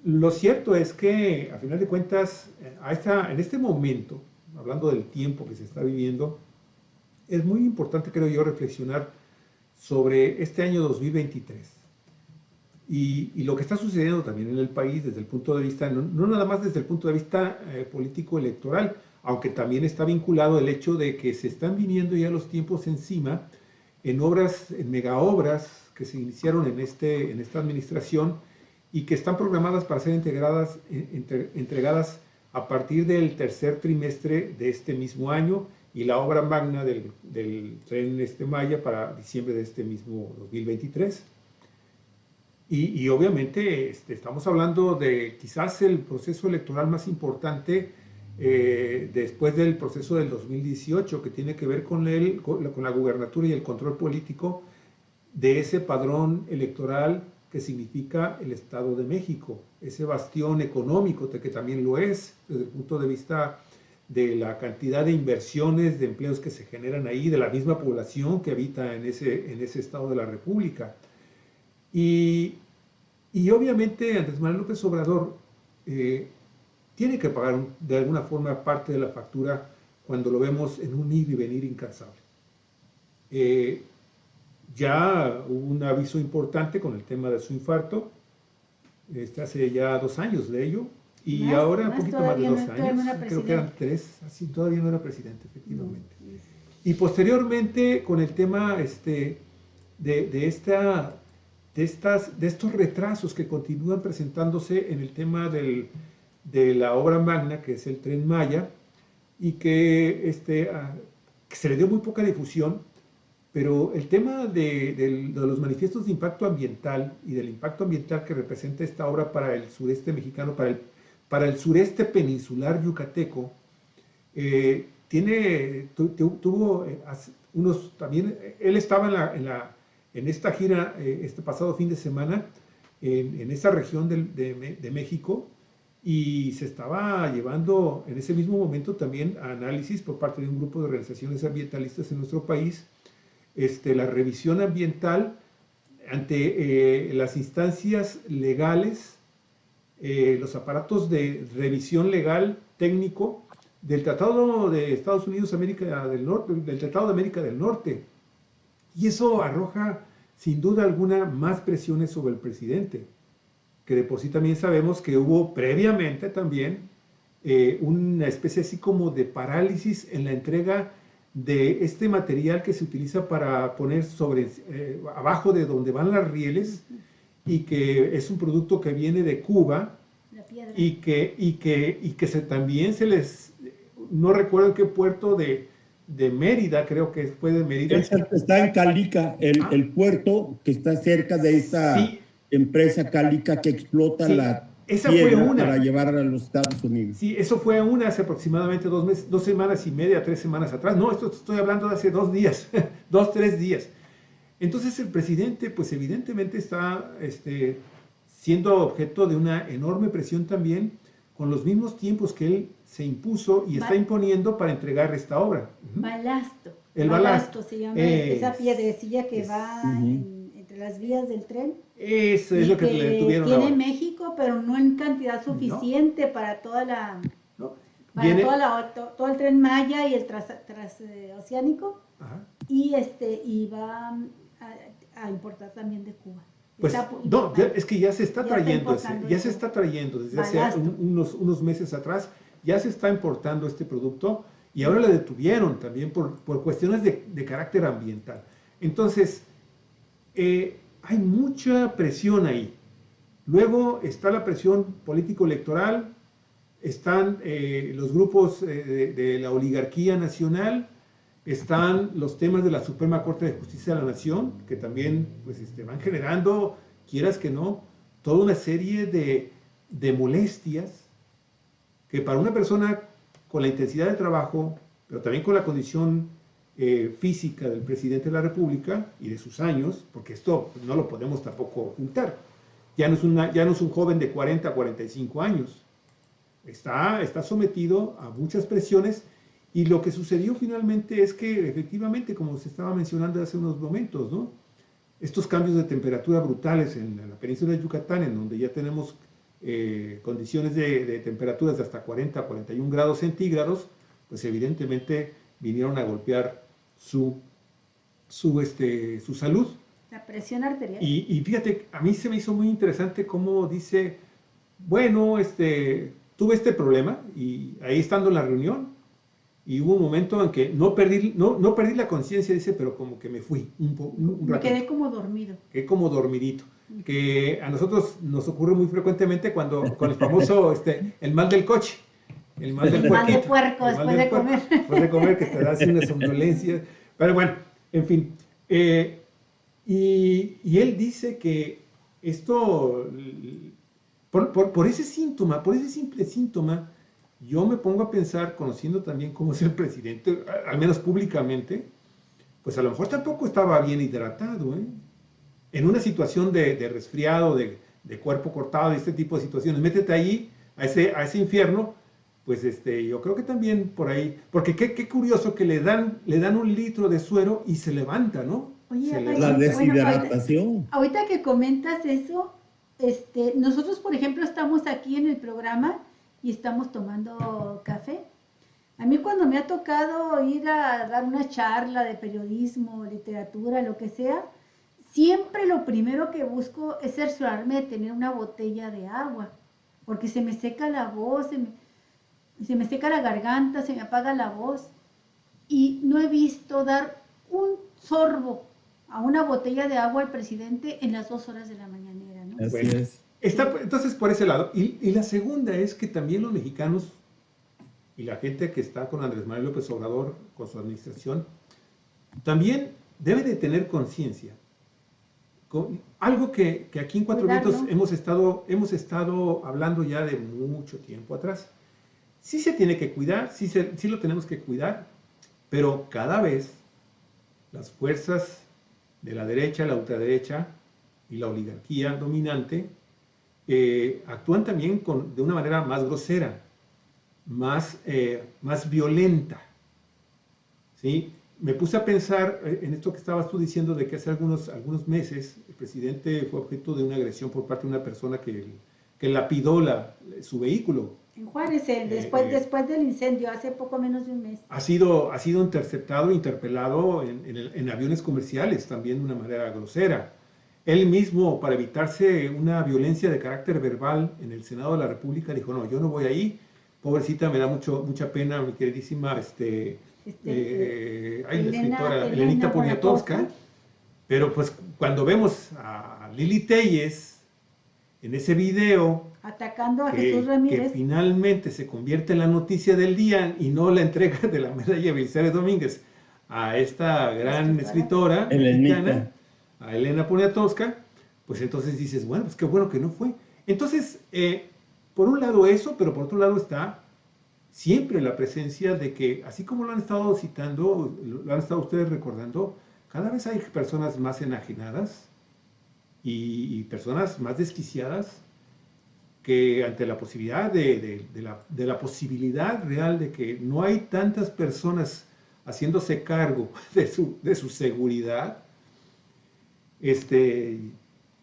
Lo cierto es que, a final de cuentas, en este momento, hablando del tiempo que se está viviendo, es muy importante, creo yo, reflexionar sobre este año 2023 y lo que está sucediendo también en el país desde el punto de vista, no nada más desde el punto de vista político-electoral, aunque también está vinculado el hecho de que se están viniendo ya los tiempos encima en megaobras que se iniciaron en esta administración y que están programadas para ser entregadas a partir del tercer trimestre de este mismo año y la obra magna del Tren Maya para diciembre de este mismo 2023. Y obviamente estamos hablando de quizás el proceso electoral más importante después del proceso del 2018, que tiene que ver con la gubernatura y el control político de ese padrón electoral que significa el Estado de México, ese bastión económico que también lo es desde el punto de vista de la cantidad de inversiones, de empleos que se generan ahí, de la misma población que habita en ese Estado de la República. Y obviamente Andrés Manuel López Obrador tiene que pagar de alguna forma parte de la factura cuando lo vemos en un ir y venir incansable. Ya hubo un aviso importante con el tema de su infarto, hace ya 2 años de ello, y ahora un poquito más de 2 años, creo que eran 3, así todavía no era presidente, efectivamente. Y posteriormente con el tema de estos retrasos que continúan presentándose en el tema de la obra magna, que es el Tren Maya, y que se le dio muy poca difusión, pero el tema de los manifiestos de impacto ambiental y del impacto ambiental que representa esta obra para el sureste mexicano, para el sureste peninsular yucateco, tuvo unos también, él estaba en esta gira este pasado fin de semana en esa región de México y se estaba llevando en ese mismo momento también a análisis por parte de un grupo de organizaciones ambientalistas en nuestro país, la revisión ambiental ante las instancias legales, los aparatos de revisión legal técnico del Tratado de Estados Unidos América del Norte, del Tratado de América del Norte. Y eso arroja sin duda alguna más presiones sobre el presidente, que de por sí también sabemos que hubo previamente también una especie así como de parálisis en la entrega de este material que se utiliza para poner abajo de donde van las rieles, y que es un producto que viene de Cuba La piedra. y que también se les, no recuerdo en qué puerto de Mérida, creo que fue de Mérida. Está en Calica, Ah. el puerto que está cerca de esta Sí. empresa Calica que explota Sí, la esa fue piedra una. para llevarla a los Estados Unidos. Sí, eso fue hace aproximadamente 2 semanas y media, 3 semanas atrás. No, esto estoy hablando de hace 2 días, 2, 3 días. Entonces el presidente, pues evidentemente está siendo objeto de una enorme presión también, con los mismos tiempos que él se impuso y está imponiendo para entregar esta obra. Balasto. El balasto se llama esa piedrecilla que va entre las vías del tren. Eso es lo que le tuvieron tiene ahora. México, pero no en cantidad suficiente para toda la... No. Para todo el tren Maya y el transoceánico. Ajá. Y va a importar también de Cuba. Pues no, es que ya se está trayendo se está trayendo desde hace unos meses atrás, ya se está importando este producto y ahora le detuvieron también por cuestiones de carácter ambiental. Entonces, hay mucha presión ahí. Luego está la presión político-electoral, están los grupos de la oligarquía nacional, están los temas de la Suprema Corte de Justicia de la Nación, que también pues, van generando, quieras que no, toda una serie de molestias que para una persona con la intensidad de trabajo, pero también con la condición física del presidente de la República y de sus años, porque esto no lo podemos tampoco ocultar, ya no es un joven de 40 a 45 años, está sometido a muchas presiones. Y lo que sucedió finalmente es que efectivamente, como se estaba mencionando hace unos momentos, ¿no? Estos cambios de temperatura brutales en la península de Yucatán, en donde ya tenemos condiciones de temperaturas de hasta 40 a 41 grados centígrados, pues evidentemente vinieron a golpear su salud. La presión arterial. Y fíjate, a mí se me hizo muy interesante cómo dice, bueno, tuve este problema y ahí estando en la reunión, y hubo un momento en que no perdí la conciencia, dice, pero como que me fui un me ratito. quedé como dormido. Quedé como dormidito. Que a nosotros nos ocurre muy frecuentemente con el famoso, el mal del coche. El mal del mal de puerco después de comer. Después de comer, que te da así una somnolencia. Pero bueno, en fin. Y él dice que esto, por ese síntoma, por ese simple síntoma, yo me pongo a pensar, conociendo también cómo es el presidente, al menos públicamente, pues a lo mejor tampoco estaba bien hidratado, ¿eh? En una situación de resfriado, de cuerpo cortado, de este tipo de situaciones, métete ahí, a ese infierno, pues yo creo que también por ahí, porque qué curioso que le dan 1 litro de suero y se levanta, ¿no? Oye, la deshidratación. Ahorita que comentas eso, nosotros, por ejemplo, estamos aquí en el programa y estamos tomando café. A mí cuando me ha tocado ir a dar una charla de periodismo, literatura, lo que sea, siempre lo primero que busco es cerciorarme de tener una botella de agua, porque se me seca la voz, se me seca la garganta, se me apaga la voz, y no he visto dar un sorbo a una botella de agua al presidente en las 2 horas de la mañanera, ¿no? Así Bueno, es. Entonces por ese lado. Y la segunda es que también los mexicanos y la gente que está con Andrés Manuel López Obrador, con su administración, también debe de tener conciencia. Algo que aquí en Cuatro Vientos hemos estado hablando ya de mucho tiempo atrás. Sí se tiene que cuidar, sí lo tenemos que cuidar, pero cada vez las fuerzas de la derecha, la ultraderecha y la oligarquía dominante actúan también de una manera más grosera, más violenta, ¿sí? Me puse a pensar en esto que estabas tú diciendo de que hace algunos meses el presidente fue objeto de una agresión por parte de una persona que lapidó su vehículo. En Juárez, después del incendio, hace poco menos de un mes. Ha sido interceptado, interpelado en aviones comerciales, también de una manera grosera. Él mismo, para evitarse una violencia de carácter verbal en el Senado de la República, dijo, no, yo no voy ahí, pobrecita, me da mucha pena, mi queridísima la escritora Elenita Poniatowska, Pero pues cuando vemos a Lili Téllez en ese video atacando a Jesús que Ramírez, finalmente se convierte en la noticia del día y no la entrega de la medalla Belisario Domínguez a esta gran escritora mexicana, a Elena Poniatowska, pues entonces dices, bueno, pues qué bueno que no fue. Entonces, por un lado eso, pero por otro lado está siempre la presencia de que, así como lo han estado citando, lo han estado ustedes recordando, cada vez hay personas más enajenadas y personas más desquiciadas que ante la posibilidad de la posibilidad real de que no hay tantas personas haciéndose cargo de su seguridad,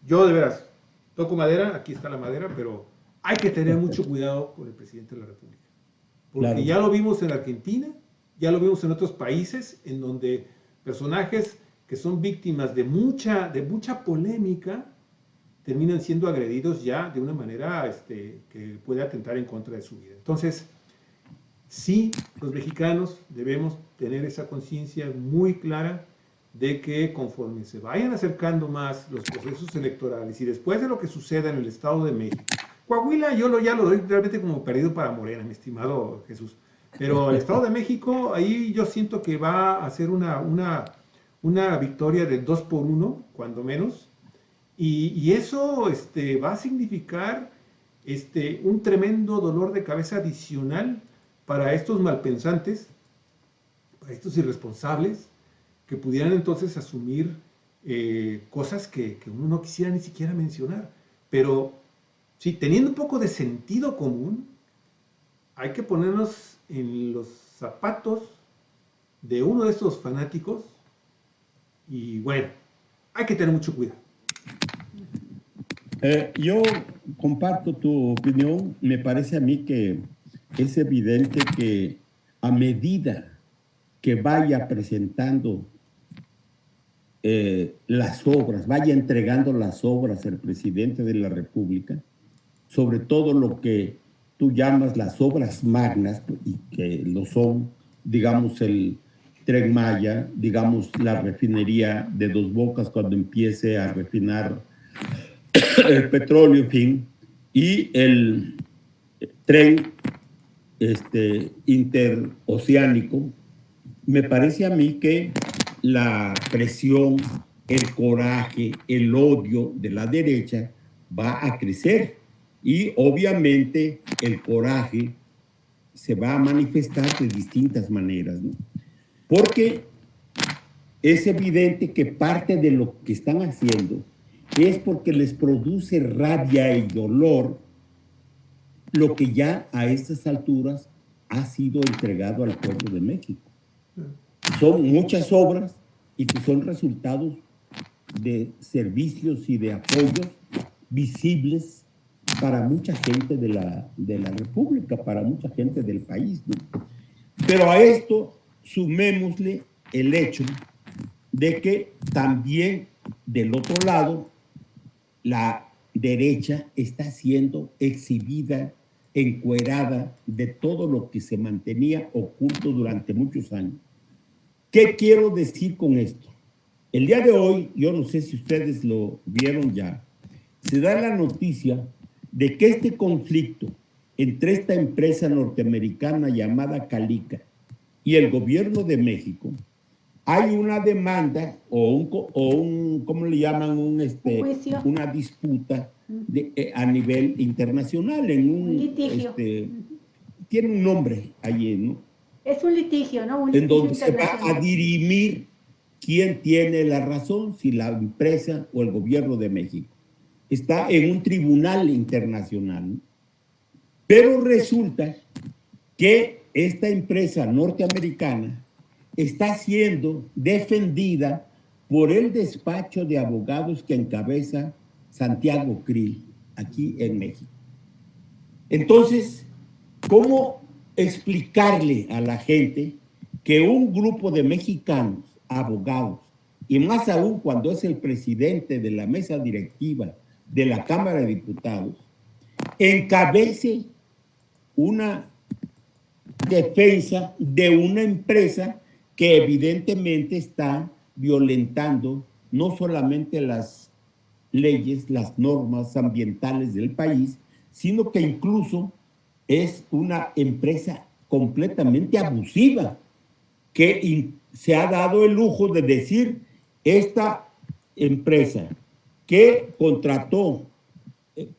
yo de veras toco madera, aquí está la madera, pero hay que tener mucho cuidado con el presidente de la República. Porque claro, ya lo vimos en Argentina, ya lo vimos en otros países, en donde personajes que son víctimas de mucha polémica terminan siendo agredidos ya de una manera que puede atentar en contra de su vida. Entonces, sí, los mexicanos debemos tener esa conciencia muy clara de que conforme se vayan acercando más los procesos electorales y después de lo que suceda en el Estado de México, Coahuila yo ya lo doy realmente como perdido para Morena, mi estimado Jesús, pero el Estado de México, ahí yo siento que va a ser una victoria de 2-1, cuando menos, y eso va a significar un tremendo dolor de cabeza adicional para estos malpensantes, para estos irresponsables, que pudieran entonces asumir cosas que uno no quisiera ni siquiera mencionar. Pero sí, teniendo un poco de sentido común, hay que ponernos en los zapatos de uno de estos fanáticos y bueno, hay que tener mucho cuidado. Yo comparto tu opinión. Me parece a mí que es evidente que a medida que vaya presentando las obras, vaya entregando las obras el presidente de la República, sobre todo lo que tú llamas las obras magnas, y que lo son, digamos, el Tren Maya, digamos, la refinería de Dos Bocas cuando empiece a refinar el petróleo, en fin, y el tren interoceánico. Me parece a mí que la presión, el coraje, el odio de la derecha va a crecer y obviamente el coraje se va a manifestar de distintas maneras, ¿no? Porque es evidente que parte de lo que están haciendo es porque les produce rabia y dolor lo que ya a estas alturas ha sido entregado al pueblo de México. Son muchas obras y que son resultados de servicios y de apoyos visibles para mucha gente de la República, para mucha gente del país, ¿no? Pero a esto sumémosle el hecho de que también del otro lado la derecha está siendo exhibida, encuerada de todo lo que se mantenía oculto durante muchos años. ¿Qué quiero decir con esto? El día de hoy, yo no sé si ustedes lo vieron ya, se da la noticia de que este conflicto entre esta empresa norteamericana llamada Calica y el gobierno de México, hay una demanda o un ¿cómo le llaman? Una disputa a nivel internacional, en un litigio. Tiene un nombre allí, ¿no? Es un litigio, ¿no? Un en litigio donde se va a dirimir quién tiene la razón, si la empresa o el gobierno de México. Está en un tribunal internacional, ¿no? Pero resulta que esta empresa norteamericana está siendo defendida por el despacho de abogados que encabeza Santiago Krill, aquí en México. Entonces, ¿cómo explicarle a la gente que un grupo de mexicanos, abogados, y más aún cuando es el presidente de la mesa directiva de la Cámara de Diputados, encabece una defensa de una empresa que evidentemente está violentando no solamente las leyes, las normas ambientales del país, sino que incluso es una empresa completamente abusiva que se ha dado el lujo de decir esta empresa que contrató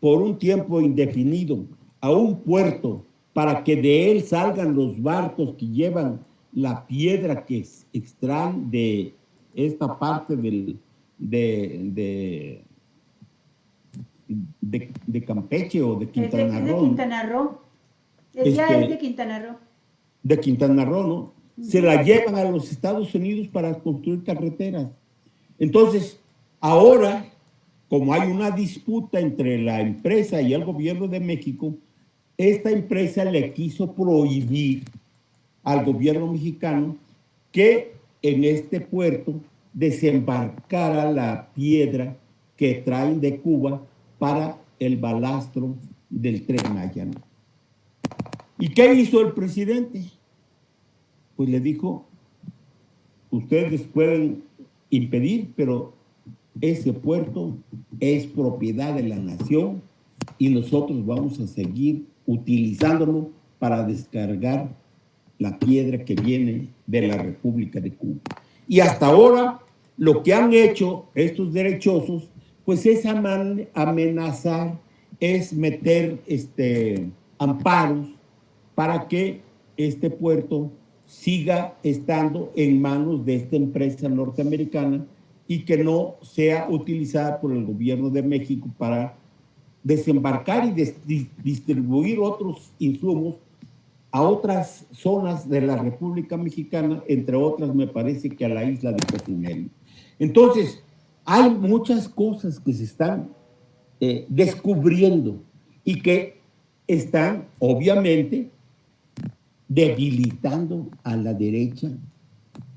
por un tiempo indefinido a un puerto para que de él salgan los barcos que llevan la piedra que extraen de esta parte de Campeche o de Quintana Es de Roo. Quintana Roo. Ya es de Quintana Roo. De Quintana Roo, ¿no? Se la llevan a los Estados Unidos para construir carreteras. Entonces, ahora, como hay una disputa entre la empresa y el gobierno de México, esta empresa le quiso prohibir al gobierno mexicano que en este puerto desembarcara la piedra que traen de Cuba para el balastro del Tren Maya. ¿Y qué hizo el presidente? Pues le dijo, ustedes pueden impedir, pero ese puerto es propiedad de la nación y nosotros vamos a seguir utilizándolo para descargar la piedra que viene de la República de Cuba. Y hasta ahora lo que han hecho estos derechosos, pues es amenazar, es meter amparos para que este puerto siga estando en manos de esta empresa norteamericana y que no sea utilizada por el gobierno de México para desembarcar y distribuir otros insumos a otras zonas de la República Mexicana, entre otras me parece que a la isla de Cozumel. Entonces, hay muchas cosas que se están descubriendo y que están obviamente debilitando a la derecha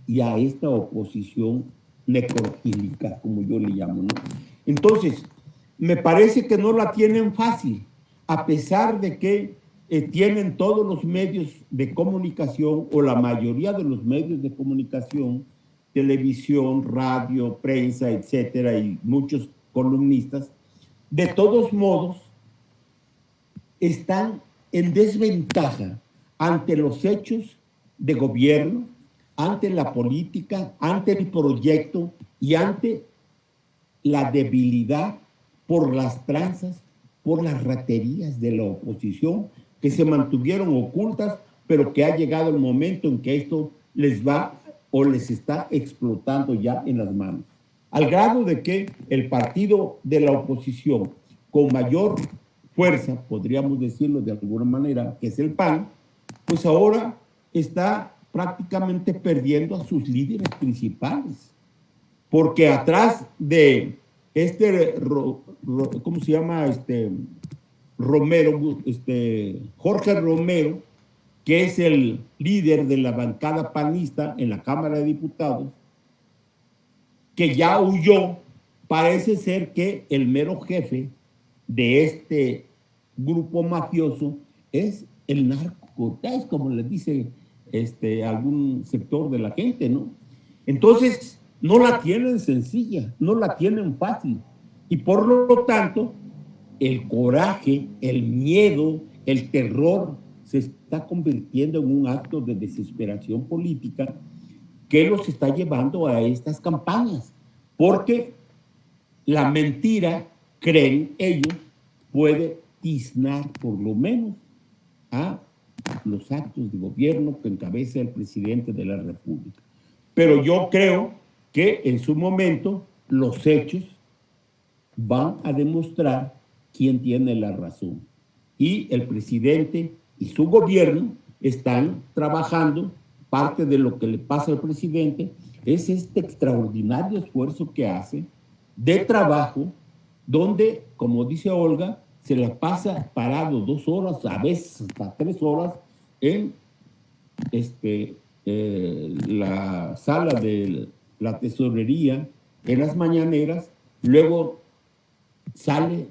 y a esta oposición necrofílica, como yo le llamo, ¿no? Entonces, me parece que no la tienen fácil, a pesar de que tienen todos los medios de comunicación, o la mayoría de los medios de comunicación, televisión, radio, prensa, etcétera, y muchos columnistas, de todos modos, están en desventaja ante los hechos de gobierno, ante la política, ante el proyecto y ante la debilidad por las tranzas, por las raterías de la oposición que se mantuvieron ocultas, pero que ha llegado el momento en que esto les va o les está explotando ya en las manos. Al grado de que el partido de la oposición con mayor fuerza, podríamos decirlo de alguna manera, que es el PAN, pues ahora está prácticamente perdiendo a sus líderes principales. Porque atrás de ¿cómo se llama? Romero, Jorge Romero, que es el líder de la bancada panista en la Cámara de Diputados, que ya huyó, parece ser que el mero jefe de este grupo mafioso es el narcotés, como les dice algún sector de la gente, ¿no? Entonces, no la tienen sencilla, no la tienen fácil. Y por lo tanto, el coraje, el miedo, el terror se está convirtiendo en un acto de desesperación política que los está llevando a estas campañas. Porque la mentira, creen ellos, puede tiznar por lo menos a los actos de gobierno que encabeza el presidente de la República. Pero yo creo que en su momento los hechos van a demostrar quién tiene la razón. Y el presidente y su gobierno están trabajando. Parte de lo que le pasa al presidente es este extraordinario esfuerzo que hace de trabajo, donde, como dice Olga, se la pasa parado 2 horas, a veces hasta 3 horas, en la sala de la tesorería, en las mañaneras, luego sale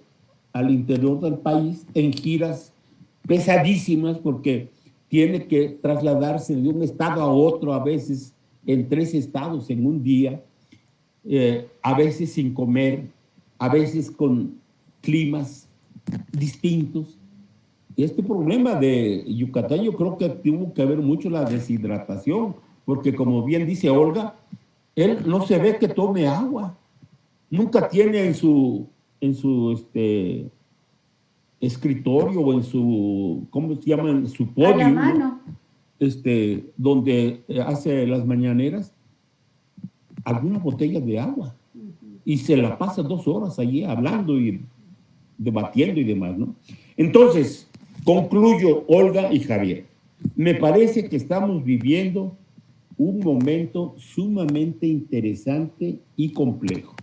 al interior del país en giras pesadísimas porque tiene que trasladarse de un estado a otro, a veces en 3 estados en un día, a veces sin comer, a veces con climas distintos. Este problema de Yucatán, yo creo que tuvo que ver mucho la deshidratación, porque como bien dice Olga, él no se ve que tome agua, nunca tiene en su escritorio o en su, ¿cómo se llama? En su A la podio, ¿no? mano. Donde hace las mañaneras, alguna botella de agua. Y se la pasa 2 horas allí hablando y debatiendo y demás, ¿no? Entonces, concluyo, Olga y Javier, me parece que estamos viviendo un momento sumamente interesante y complejo,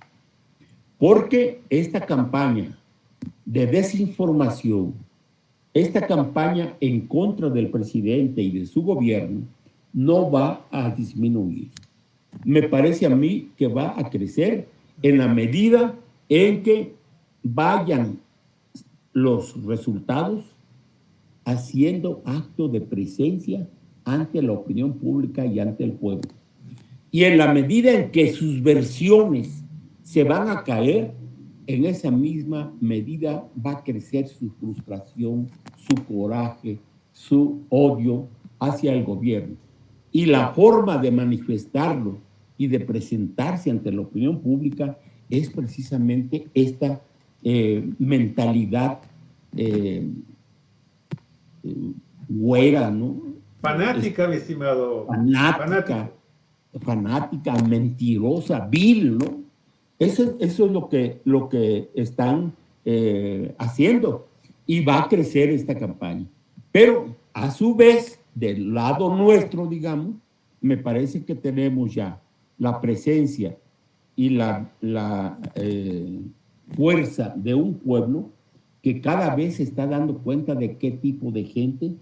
porque esta campaña de desinformación, esta campaña en contra del presidente y de su gobierno, no va a disminuir. Me parece a mí que va a crecer en la medida en que vayan los resultados haciendo acto de presencia ante la opinión pública y ante el pueblo. Y en la medida en que sus versiones se van a caer, en esa misma medida va a crecer su frustración, su coraje, su odio hacia el gobierno. Y la forma de manifestarlo y de presentarse ante la opinión pública es precisamente esta mentalidad güera, ¿no? Fanática, mi estimado. Fanática, fanática, mentirosa, vil, ¿no? Eso es lo que están haciendo y va a crecer esta campaña. Pero a su vez, del lado nuestro, digamos, me parece que tenemos ya la presencia y la fuerza de un pueblo que cada vez se está dando cuenta de qué tipo de gente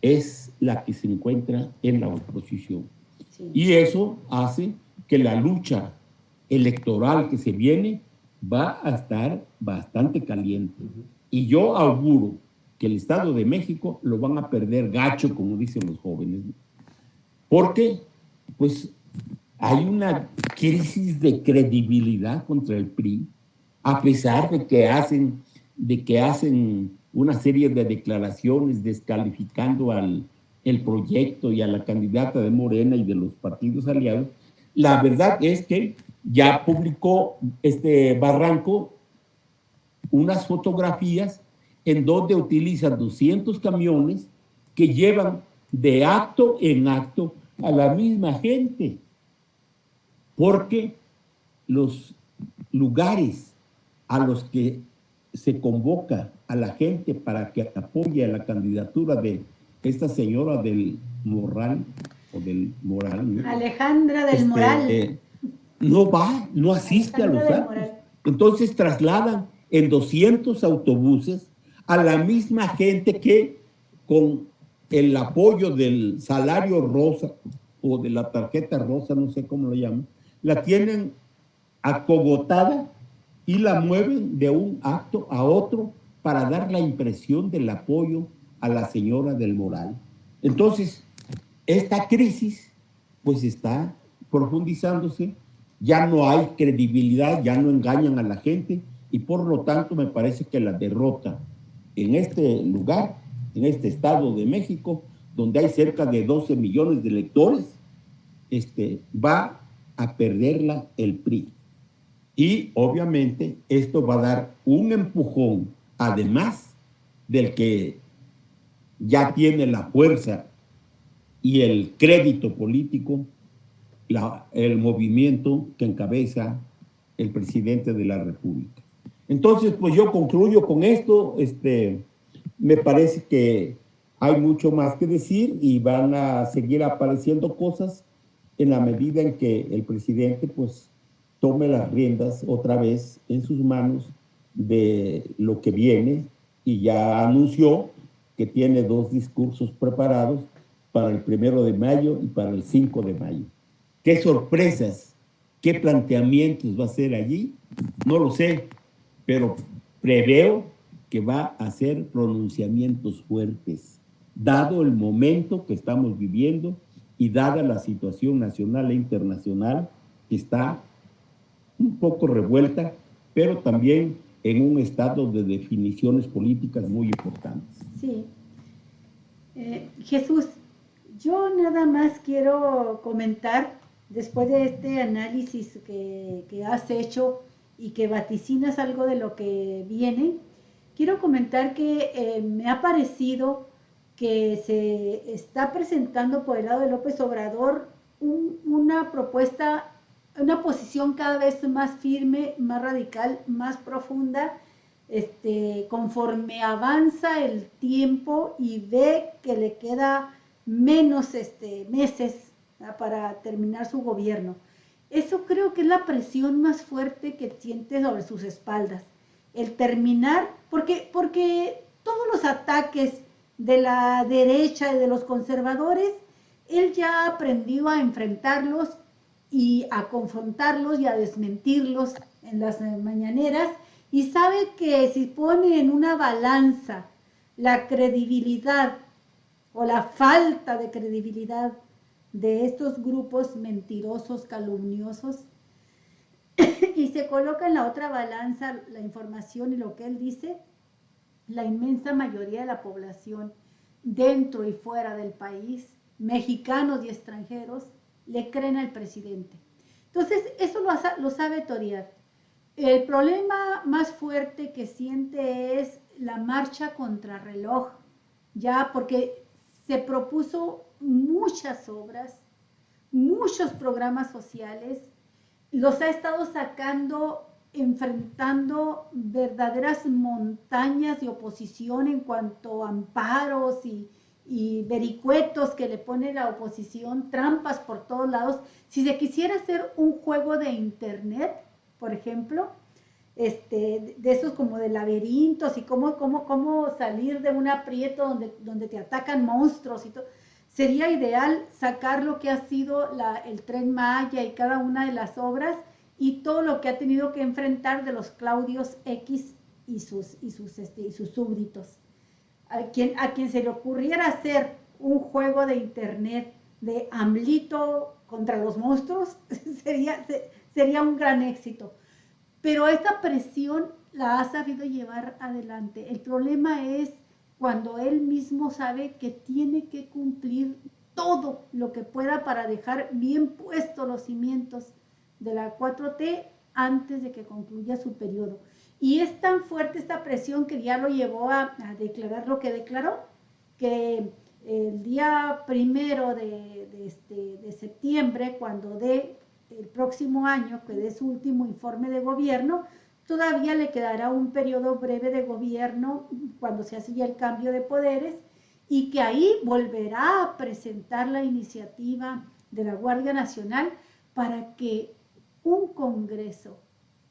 es la que se encuentra en la oposición. Sí. Y eso hace que la lucha electoral que se viene va a estar bastante caliente. Y yo auguro que el Estado de México lo van a perder gacho, como dicen los jóvenes, porque pues hay una crisis de credibilidad contra el PRI, a pesar de que hacen una serie de declaraciones descalificando el proyecto y a la candidata de Morena y de los partidos aliados. La verdad es que ya publicó Barranco unas fotografías en donde utilizan 200 camiones que llevan de acto en acto a la misma gente, porque los lugares a los que se convoca a la gente para que apoye a la candidatura de esta señora del Moral, o del Moral, ¿no? Alejandra del Moral. No va, no asiste Alejandra a los actos. Entonces trasladan en 200 autobuses a la misma gente que con el apoyo del salario rosa o de la tarjeta rosa, no sé cómo lo llaman, la tienen acogotada y la mueven de un acto a otro para dar la impresión del apoyo a la señora del Moral. Entonces, esta crisis pues está profundizándose, ya no hay credibilidad, ya no engañan a la gente y por lo tanto me parece que la derrota en este lugar, en este Estado de México, donde hay cerca de 12 millones de electores, va a perderla el PRI. Y obviamente esto va a dar un empujón, además del que ya tiene la fuerza y el crédito político, el movimiento que encabeza el presidente de la República. Entonces, pues yo concluyo con esto. Me parece que hay mucho más que decir y van a seguir apareciendo cosas en la medida en que el presidente, pues, tome las riendas otra vez en sus manos de lo que viene y ya anunció que tiene 2 discursos preparados para el 1 de mayo y para el 5 de mayo. ¿Qué sorpresas, qué planteamientos va a hacer allí? No lo sé, pero preveo que va a hacer pronunciamientos fuertes, dado el momento que estamos viviendo y dada la situación nacional e internacional que está un poco revuelta, pero también en un estado de definiciones políticas muy importantes. Sí. Jesús, yo nada más quiero comentar, después de este análisis que has hecho y que vaticinas algo de lo que viene, quiero comentar que me ha parecido que se está presentando por el lado de López Obrador una propuesta, una posición cada vez más firme, más radical, más profunda, conforme avanza el tiempo y ve que le queda menos meses para terminar su gobierno. Eso creo que es la presión más fuerte que siente sobre sus espaldas. El terminar, porque todos los ataques de la derecha y de los conservadores, él ya ha aprendido a enfrentarlos y a confrontarlos y a desmentirlos en las mañaneras, y sabe que si pone en una balanza la credibilidad o la falta de credibilidad de estos grupos mentirosos, calumniosos, y se coloca en la otra balanza la información y lo que él dice, la inmensa mayoría de la población dentro y fuera del país, mexicanos y extranjeros, le creen al presidente. Entonces, eso lo sabe torear. El problema más fuerte que siente es la marcha contra reloj, ya porque se propuso muchas obras, muchos programas sociales, los ha estado sacando, enfrentando verdaderas montañas de oposición en cuanto a amparos y vericuetos que le pone la oposición, trampas por todos lados. Si se quisiera hacer un juego de internet, por ejemplo, de esos como de laberintos y cómo salir de un aprieto donde te atacan monstruos y todo, sería ideal sacar lo que ha sido el Tren Maya y cada una de las obras y todo lo que ha tenido que enfrentar de los Claudios X y sus súbditos. A quien se le ocurriera hacer un juego de internet de AMLito contra los monstruos, sería un gran éxito. Pero esta presión la ha sabido llevar adelante. El problema es cuando él mismo sabe que tiene que cumplir todo lo que pueda para dejar bien puestos los cimientos de la 4T antes de que concluya su periodo. Y es tan fuerte esta presión que ya lo llevó a declarar lo que declaró, que el día 1 de septiembre, cuando dé el próximo año, que dé su último informe de gobierno, todavía le quedará un periodo breve de gobierno cuando se hace ya el cambio de poderes, y que ahí volverá a presentar la iniciativa de la Guardia Nacional para que un Congreso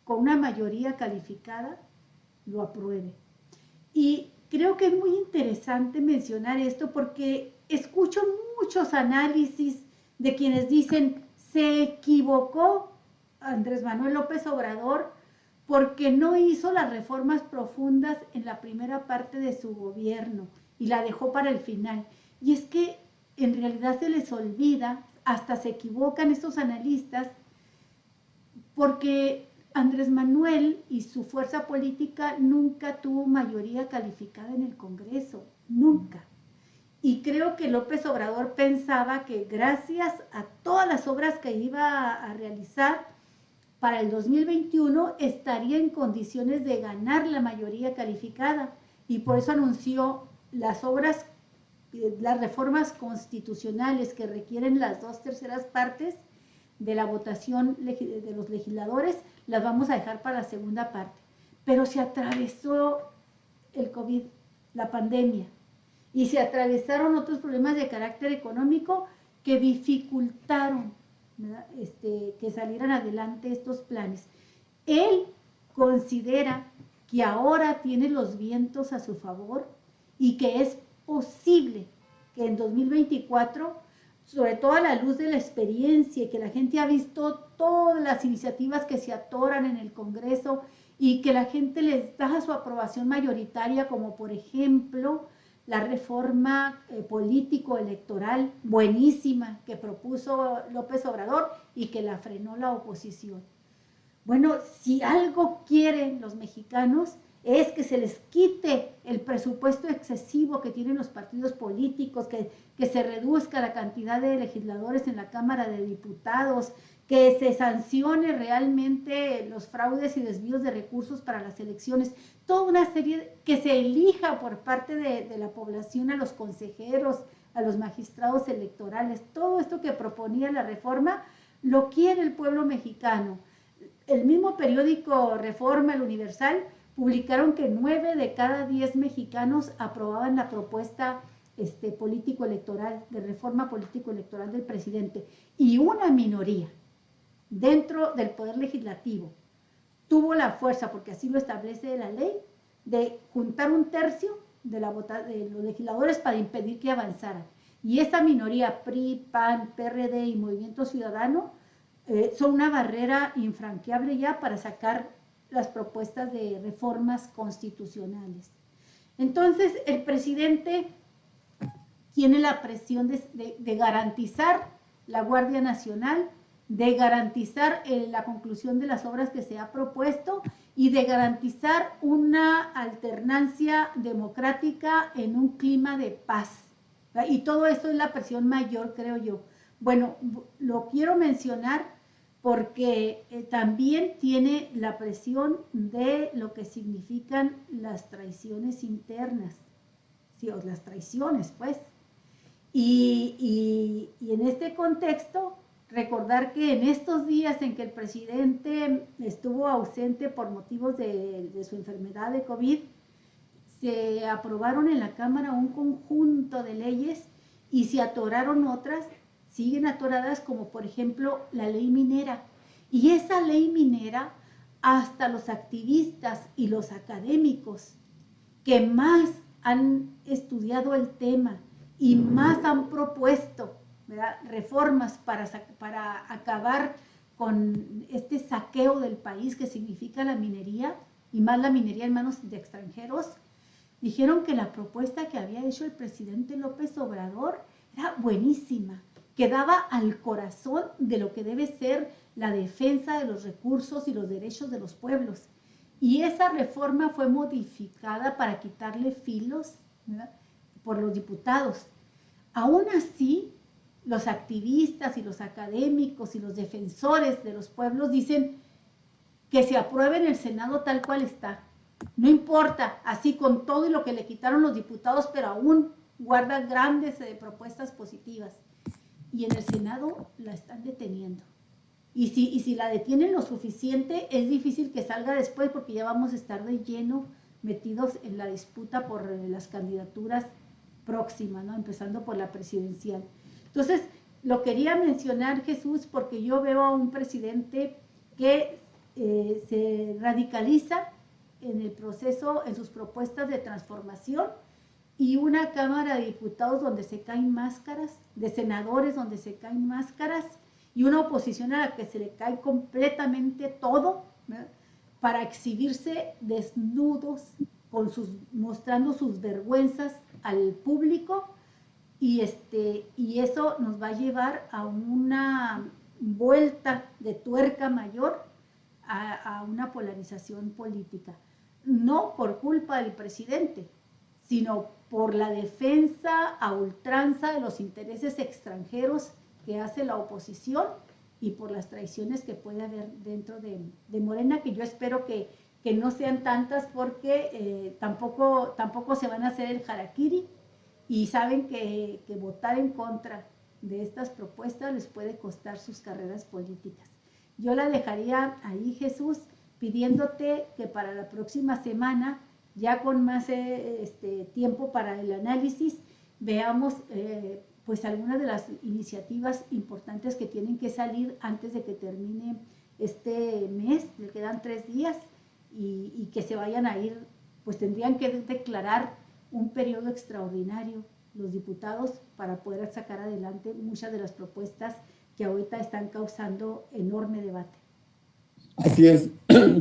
con una mayoría calificada lo apruebe. Y creo que es muy interesante mencionar esto porque escucho muchos análisis de quienes dicen se equivocó Andrés Manuel López Obrador porque no hizo las reformas profundas en la primera parte de su gobierno y la dejó para el final. Y es que en realidad se les olvida, hasta se equivocan estos analistas, porque Andrés Manuel y su fuerza política nunca tuvo mayoría calificada en el Congreso, nunca. Y creo que López Obrador pensaba que gracias a todas las obras que iba a realizar, para el 2021 estaría en condiciones de ganar la mayoría calificada. Y por eso anunció las obras, las reformas constitucionales que requieren las 2/3 partes de la votación de los legisladores, las vamos a dejar para la segunda parte. Pero se atravesó el COVID, la pandemia, y se atravesaron otros problemas de carácter económico que dificultaron, ¿verdad?, que salieran adelante estos planes. Él considera que ahora tiene los vientos a su favor y que es posible que en 2024, sobre todo a la luz de la experiencia y que la gente ha visto todas las iniciativas que se atoran en el Congreso y que la gente les da su aprobación mayoritaria, como por ejemplo la reforma político-electoral buenísima que propuso López Obrador y que la frenó la oposición. Bueno, si algo quieren los mexicanos es que se les quite el presupuesto excesivo que tienen los partidos políticos, que se reduzca la cantidad de legisladores en la Cámara de Diputados, que se sancione realmente los fraudes y desvíos de recursos para las elecciones, toda una serie, que se elija por parte de la población a los consejeros, a los magistrados electorales, todo esto que proponía la reforma, lo quiere el pueblo mexicano. El mismo periódico Reforma, El Universal, publicaron que 9 de cada 10 mexicanos aprobaban la propuesta político-electoral, de reforma político-electoral del presidente, y una minoría dentro del Poder Legislativo tuvo la fuerza, porque así lo establece la ley, de juntar 1/3 de los legisladores para impedir que avanzaran. Y esa minoría, PRI, PAN, PRD y Movimiento Ciudadano, son una barrera infranqueable ya para sacar las propuestas de reformas constitucionales. Entonces, el presidente tiene la presión de garantizar la Guardia Nacional, de garantizar la conclusión de las obras que se ha propuesto y de garantizar una alternancia democrática en un clima de paz. Y todo esto es la presión mayor, creo yo. Bueno, lo quiero mencionar porque también tiene la presión de lo que significan las traiciones internas, ¿sí? O las traiciones, pues. Y en este contexto, recordar que en estos días en que el presidente estuvo ausente por motivos de su enfermedad de COVID, se aprobaron en la Cámara un conjunto de leyes y se atoraron otras, siguen atoradas, como por ejemplo la ley minera. Y esa ley minera, hasta los activistas y los académicos que más han estudiado el tema y más han propuesto, ¿verdad?, reformas para acabar con este saqueo del país que significa la minería, y más la minería en manos de extranjeros, dijeron que la propuesta que había hecho el presidente López Obrador era buenísima, que daba al corazón de lo que debe ser la defensa de los recursos y los derechos de los pueblos. Y esa reforma fue modificada para quitarle filos, ¿verdad?, por los diputados. Aún así, los activistas y los académicos y los defensores de los pueblos dicen que se apruebe en el Senado tal cual está. No importa, así con todo y lo que le quitaron los diputados, pero aún guarda grandes propuestas positivas. Y en el Senado la están deteniendo. Y si la detienen lo suficiente, es difícil que salga después, porque ya vamos a estar de lleno metidos en la disputa por las candidaturas próximas, ¿no?, empezando por la presidencial. Entonces, lo quería mencionar, Jesús, porque yo veo a un presidente que se radicaliza en el proceso, en sus propuestas de transformación, y una Cámara de Diputados donde se caen máscaras, de senadores donde se caen máscaras, y una oposición a la que se le cae completamente todo, ¿verdad?, para exhibirse desnudos, mostrando sus vergüenzas al público, y eso nos va a llevar a una vuelta de tuerca mayor, a una polarización política, no por culpa del presidente, sino por la defensa a ultranza de los intereses extranjeros que hace la oposición, y por las traiciones que puede haber dentro de Morena, que yo espero que no sean tantas, porque tampoco se van a hacer el harakiri, y saben que votar en contra de estas propuestas les puede costar sus carreras políticas. Yo la dejaría ahí, Jesús, pidiéndote que para la próxima semana, ya con más tiempo para el análisis, veamos pues algunas de las iniciativas importantes que tienen que salir antes de que termine este mes. Le quedan 3 días, y que se vayan a ir, pues tendrían que declarar un periodo extraordinario los diputados para poder sacar adelante muchas de las propuestas que ahorita están causando enorme debate. Así es.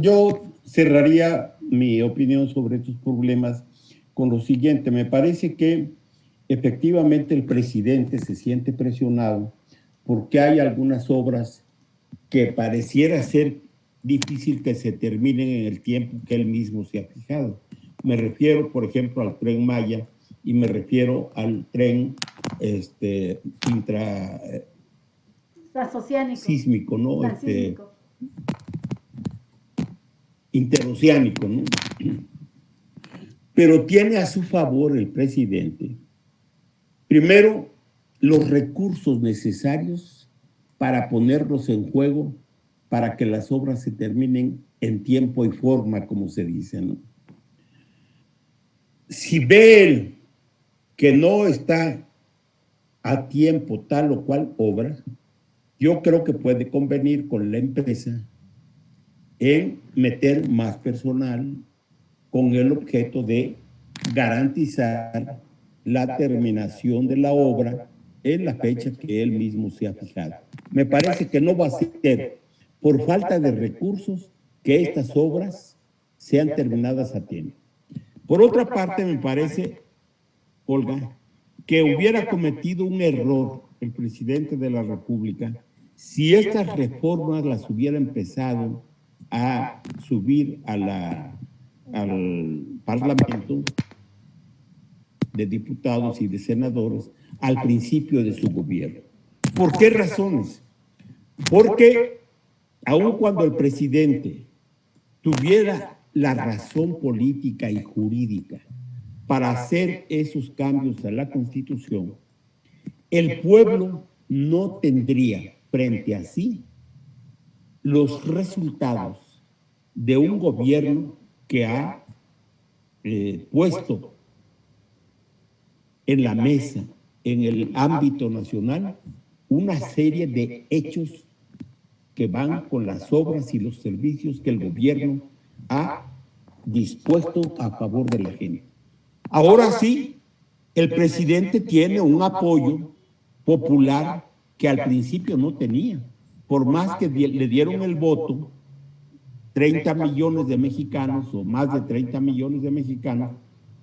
Yo cerraría mi opinión sobre estos problemas con lo siguiente. Me parece que efectivamente el presidente se siente presionado porque hay algunas obras que pareciera ser difícil que se terminen en el tiempo que él mismo se ha fijado. Me refiero, por ejemplo, al Tren Maya y me refiero al tren sísmico, ¿no? Interoceánico, ¿no? Pero tiene a su favor el presidente, primero, los recursos necesarios para ponerlos en juego para que las obras se terminen en tiempo y forma, como se dice, ¿no? Si ve él que no está a tiempo tal o cual obra, yo creo que puede convenir con la empresa en meter más personal con el objeto de garantizar la terminación de la obra en la fecha que él mismo se ha fijado. Me parece que no va a ser por falta de recursos que estas obras sean terminadas a tiempo. Por otra parte, me parece, Olga, que hubiera cometido un error el presidente de la República si estas reformas las hubiera empezado a subir al Parlamento de diputados y de senadores al principio de su gobierno. ¿Por qué razones? Porque aun cuando el presidente tuviera la razón política y jurídica para hacer esos cambios a la Constitución, el pueblo no tendría frente a sí los resultados de un gobierno que ha puesto en la mesa, en el ámbito nacional, una serie de hechos que van con las obras y los servicios que el gobierno ha dispuesto a favor de la gente. Ahora sí, el presidente tiene un apoyo popular que al principio no tenía. Por más que le dieron el voto 30 millones de mexicanos o más de 30 millones de mexicanos,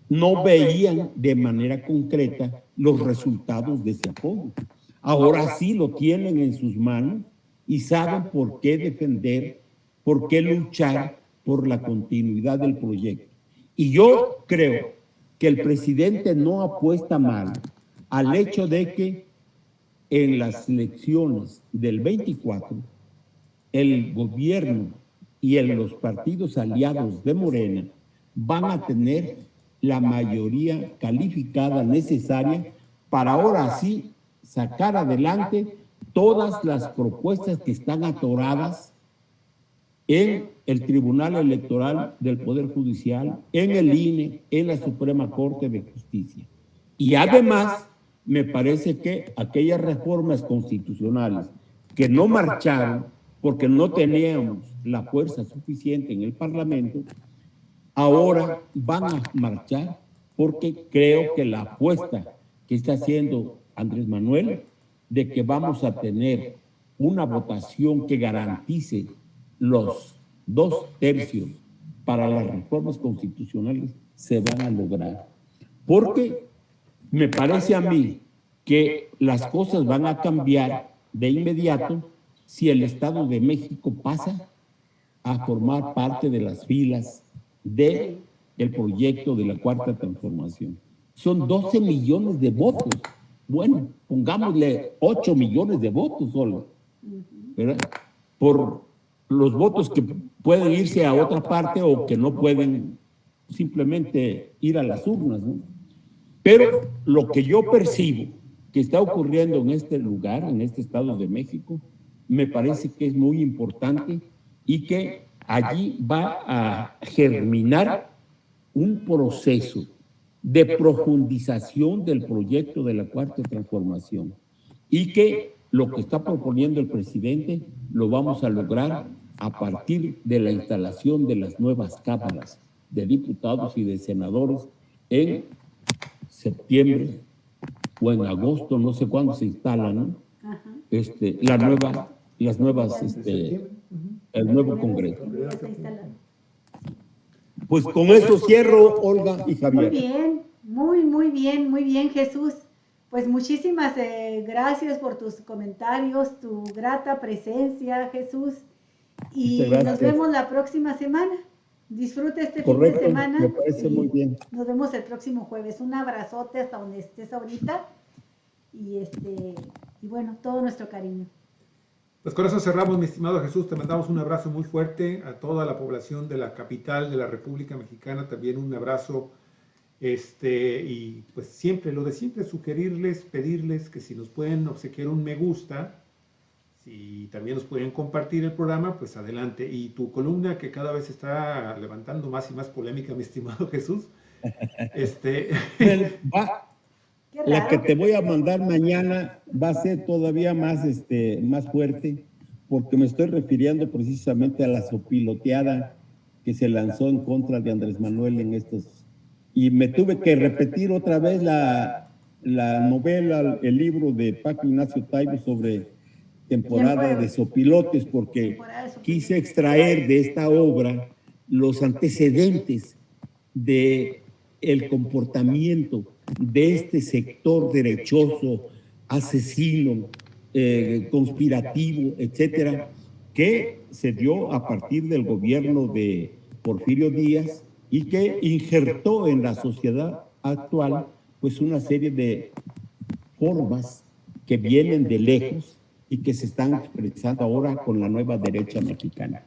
no veían de manera concreta los resultados de ese apoyo. Ahora sí lo tienen en sus manos y saben por qué defender, por qué luchar por la continuidad del proyecto. Y yo creo que el presidente no apuesta mal al hecho de que en las elecciones del 24, el gobierno y los partidos aliados de Morena van a tener la mayoría calificada necesaria para ahora sí sacar adelante todas las propuestas que están atoradas en el Tribunal Electoral del Poder Judicial, en el INE, en la Suprema Corte de Justicia. Y además, me parece que aquellas reformas constitucionales que no marcharon porque no teníamos la fuerza suficiente en el Parlamento, ahora van a marchar porque creo que la apuesta que está haciendo Andrés Manuel de que vamos a tener una votación que garantice los 2/3 para las reformas constitucionales se van a lograr. Porque me parece a mí que las cosas van a cambiar de inmediato si el Estado de México pasa a formar parte de las filas del proyecto de la Cuarta Transformación. Son 12 millones de votos. Bueno, pongámosle 8 millones de votos solo, ¿verdad? Por los votos que pueden irse a otra parte o que no pueden simplemente ir a las urnas, ¿no? Pero lo que yo percibo que está ocurriendo en este lugar, en este Estado de México, me parece que es muy importante y que allí va a germinar un proceso de profundización del proyecto de la Cuarta Transformación y que lo que está proponiendo el presidente lo vamos a lograr a partir de la instalación de las nuevas cámaras de diputados y de senadores en septiembre o en agosto, no sé cuándo se instalan, ¿no? El nuevo Congreso. Pues con eso cierro, Olga y Javier. Muy bien, muy bien, Jesús. Pues muchísimas gracias por tus comentarios, tu grata presencia, Jesús. Y nos vemos la próxima semana. Disfruta este fin de semana. Me parece muy bien. Nos vemos el próximo jueves. Un abrazote hasta donde estés ahorita. Y bueno, todo nuestro cariño. Pues con eso cerramos, mi estimado Jesús. Te mandamos un abrazo muy fuerte a toda la población de la capital de la República Mexicana. También un abrazo. Y pues siempre, lo de siempre, sugerirles, pedirles que si nos pueden obsequiar un me gusta, si también nos pueden compartir el programa, pues adelante. Y tu columna, que cada vez está levantando más y más polémica, mi estimado Jesús. La que te voy a mandar mañana va a ser todavía más, más fuerte, porque me estoy refiriendo precisamente a la sopiloteada que se lanzó en contra de Andrés Manuel en estos. Y me tuve que repetir otra vez la novela, el libro de Paco Ignacio Taibo sobre temporada de sopilotes, porque quise extraer de esta obra los antecedentes de el comportamiento de este sector derechoso, asesino, conspirativo, etcétera, que se dio a partir del gobierno de Porfirio Díaz y que injertó en la sociedad actual pues una serie de formas que vienen de lejos y que se están expresando ahora con la nueva derecha mexicana.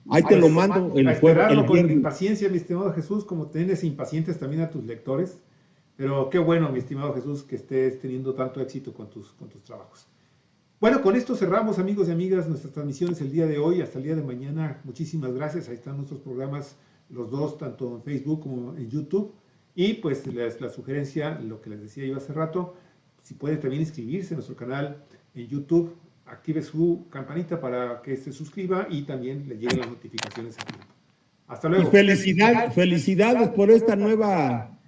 Ahí te lo mando el jueves. Con impaciencia, mi estimado Jesús, como tienes impacientes también a tus lectores, pero qué bueno, mi estimado Jesús, que estés teniendo tanto éxito con tus trabajos. Bueno, con esto cerramos, amigos y amigas, nuestras transmisiones el día de hoy. Hasta el día de mañana, muchísimas gracias. Ahí están nuestros programas, los dos, tanto en Facebook como en YouTube. Y pues la sugerencia, lo que les decía yo hace rato, si pueden también inscribirse en nuestro canal en YouTube, active su campanita para que se suscriba y también le lleguen las notificaciones a tiempo. Hasta luego. Y felicidades por esta nueva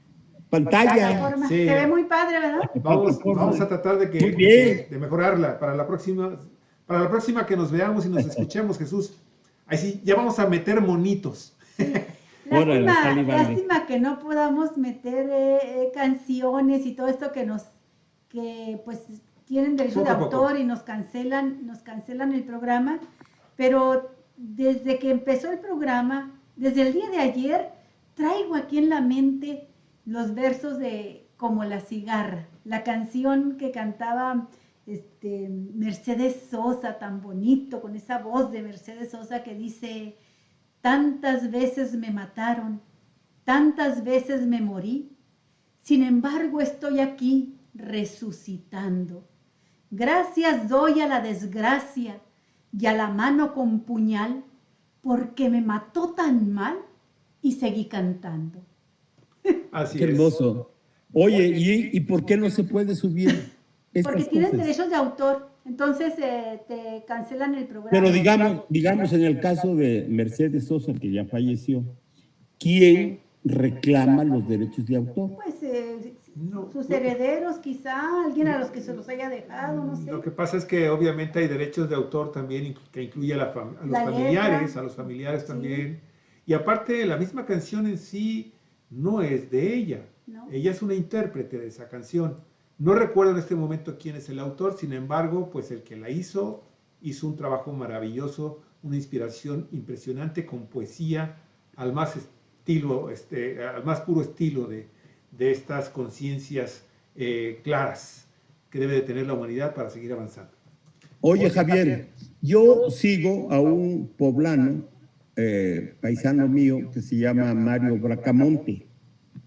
pantalla. Sí. Se ve muy padre, ¿verdad? Vamos a tratar de mejorarla para la próxima que nos veamos y nos escuchemos, Jesús. Ahí sí, ya vamos a meter monitos. Sí. Lástima que no podamos meter canciones y todo esto que pues tienen derecho de autor y nos cancelan el programa, pero desde que empezó el programa, desde el día de ayer, traigo aquí en la mente los versos de Como la cigarra, la canción que cantaba Mercedes Sosa, tan bonito, con esa voz de Mercedes Sosa que dice: tantas veces me mataron, tantas veces me morí, sin embargo estoy aquí resucitando. Gracias doy a la desgracia y a la mano con puñal, porque me mató tan mal y seguí cantando. Así Qué hermoso. Oye, ¿y por qué no se puede subir estas Porque tienen cosas? derechos de autor, entonces te cancelan el programa. Pero digamos en el caso de Mercedes Sosa, que ya falleció, ¿quién reclama los derechos de autor? Pues sus herederos, quizá, alguien a los que se los haya dejado, no sé. Lo que pasa es que obviamente hay derechos de autor también que incluye a los familiares también. Y aparte, la misma canción en sí no es de ella. No. Ella es una intérprete de esa canción. No recuerdo en este momento quién es el autor, sin embargo, pues el que la hizo un trabajo maravilloso, una inspiración impresionante con poesía al más puro estilo de estas conciencias claras que debe de tener la humanidad para seguir avanzando. Oye, Javier, yo sigo a un poblano, paisano mío, que se llama Mario Bracamonte.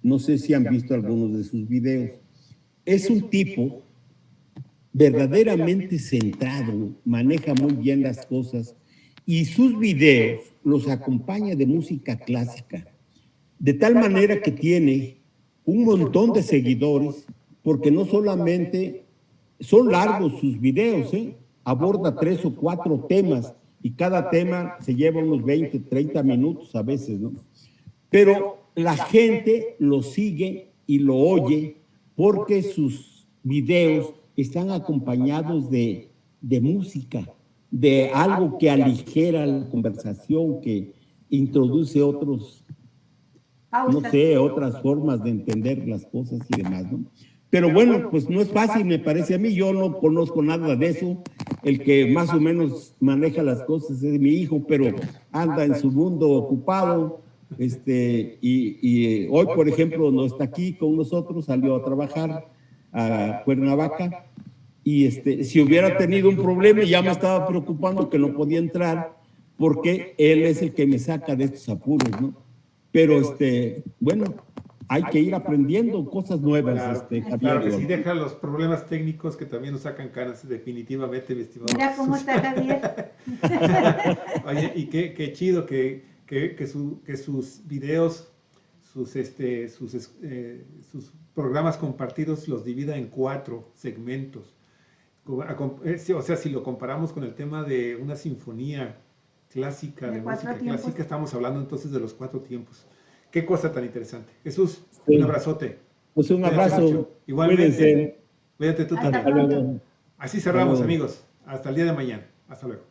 No sé si han visto algunos de sus videos. Es un tipo verdaderamente centrado, maneja muy bien las cosas y sus videos los acompaña de música clásica, de tal manera que tiene un montón de seguidores, porque no solamente son largos sus videos, aborda 3 o 4 temas y cada tema se lleva unos 20, 30 minutos a veces, ¿no? Pero la gente lo sigue y lo oye porque sus videos están acompañados de música, de algo que aligera la conversación, que introduce otros no sé, otras formas de entender las cosas y demás, ¿no? Pero bueno, pues no es fácil, me parece a mí. Yo no conozco nada de eso. El que más o menos maneja las cosas es mi hijo, pero anda en su mundo ocupado. Y hoy, por ejemplo, no está aquí con nosotros, salió a trabajar a Cuernavaca. Y si hubiera tenido un problema, ya me estaba preocupando que no podía entrar, porque él es el que me saca de estos apuros, ¿no? Pero, bueno, hay que ir aprendiendo cosas nuevas. Claro, claro que sí, deja los problemas técnicos que también nos sacan canas, definitivamente, mi estimado. Mira cómo está Javier. Oye, y qué chido que sus videos, sus programas compartidos los divida en 4 segmentos. O sea, si lo comparamos con el tema de una sinfonía clásica, de música clásica, estamos hablando entonces de los 4 tiempos. Qué cosa tan interesante. Jesús, un abrazote. Pues un abrazo. Igualmente. Cuídate tú también. Hasta luego. Así cerramos, amigos. Hasta el día de mañana. Hasta luego.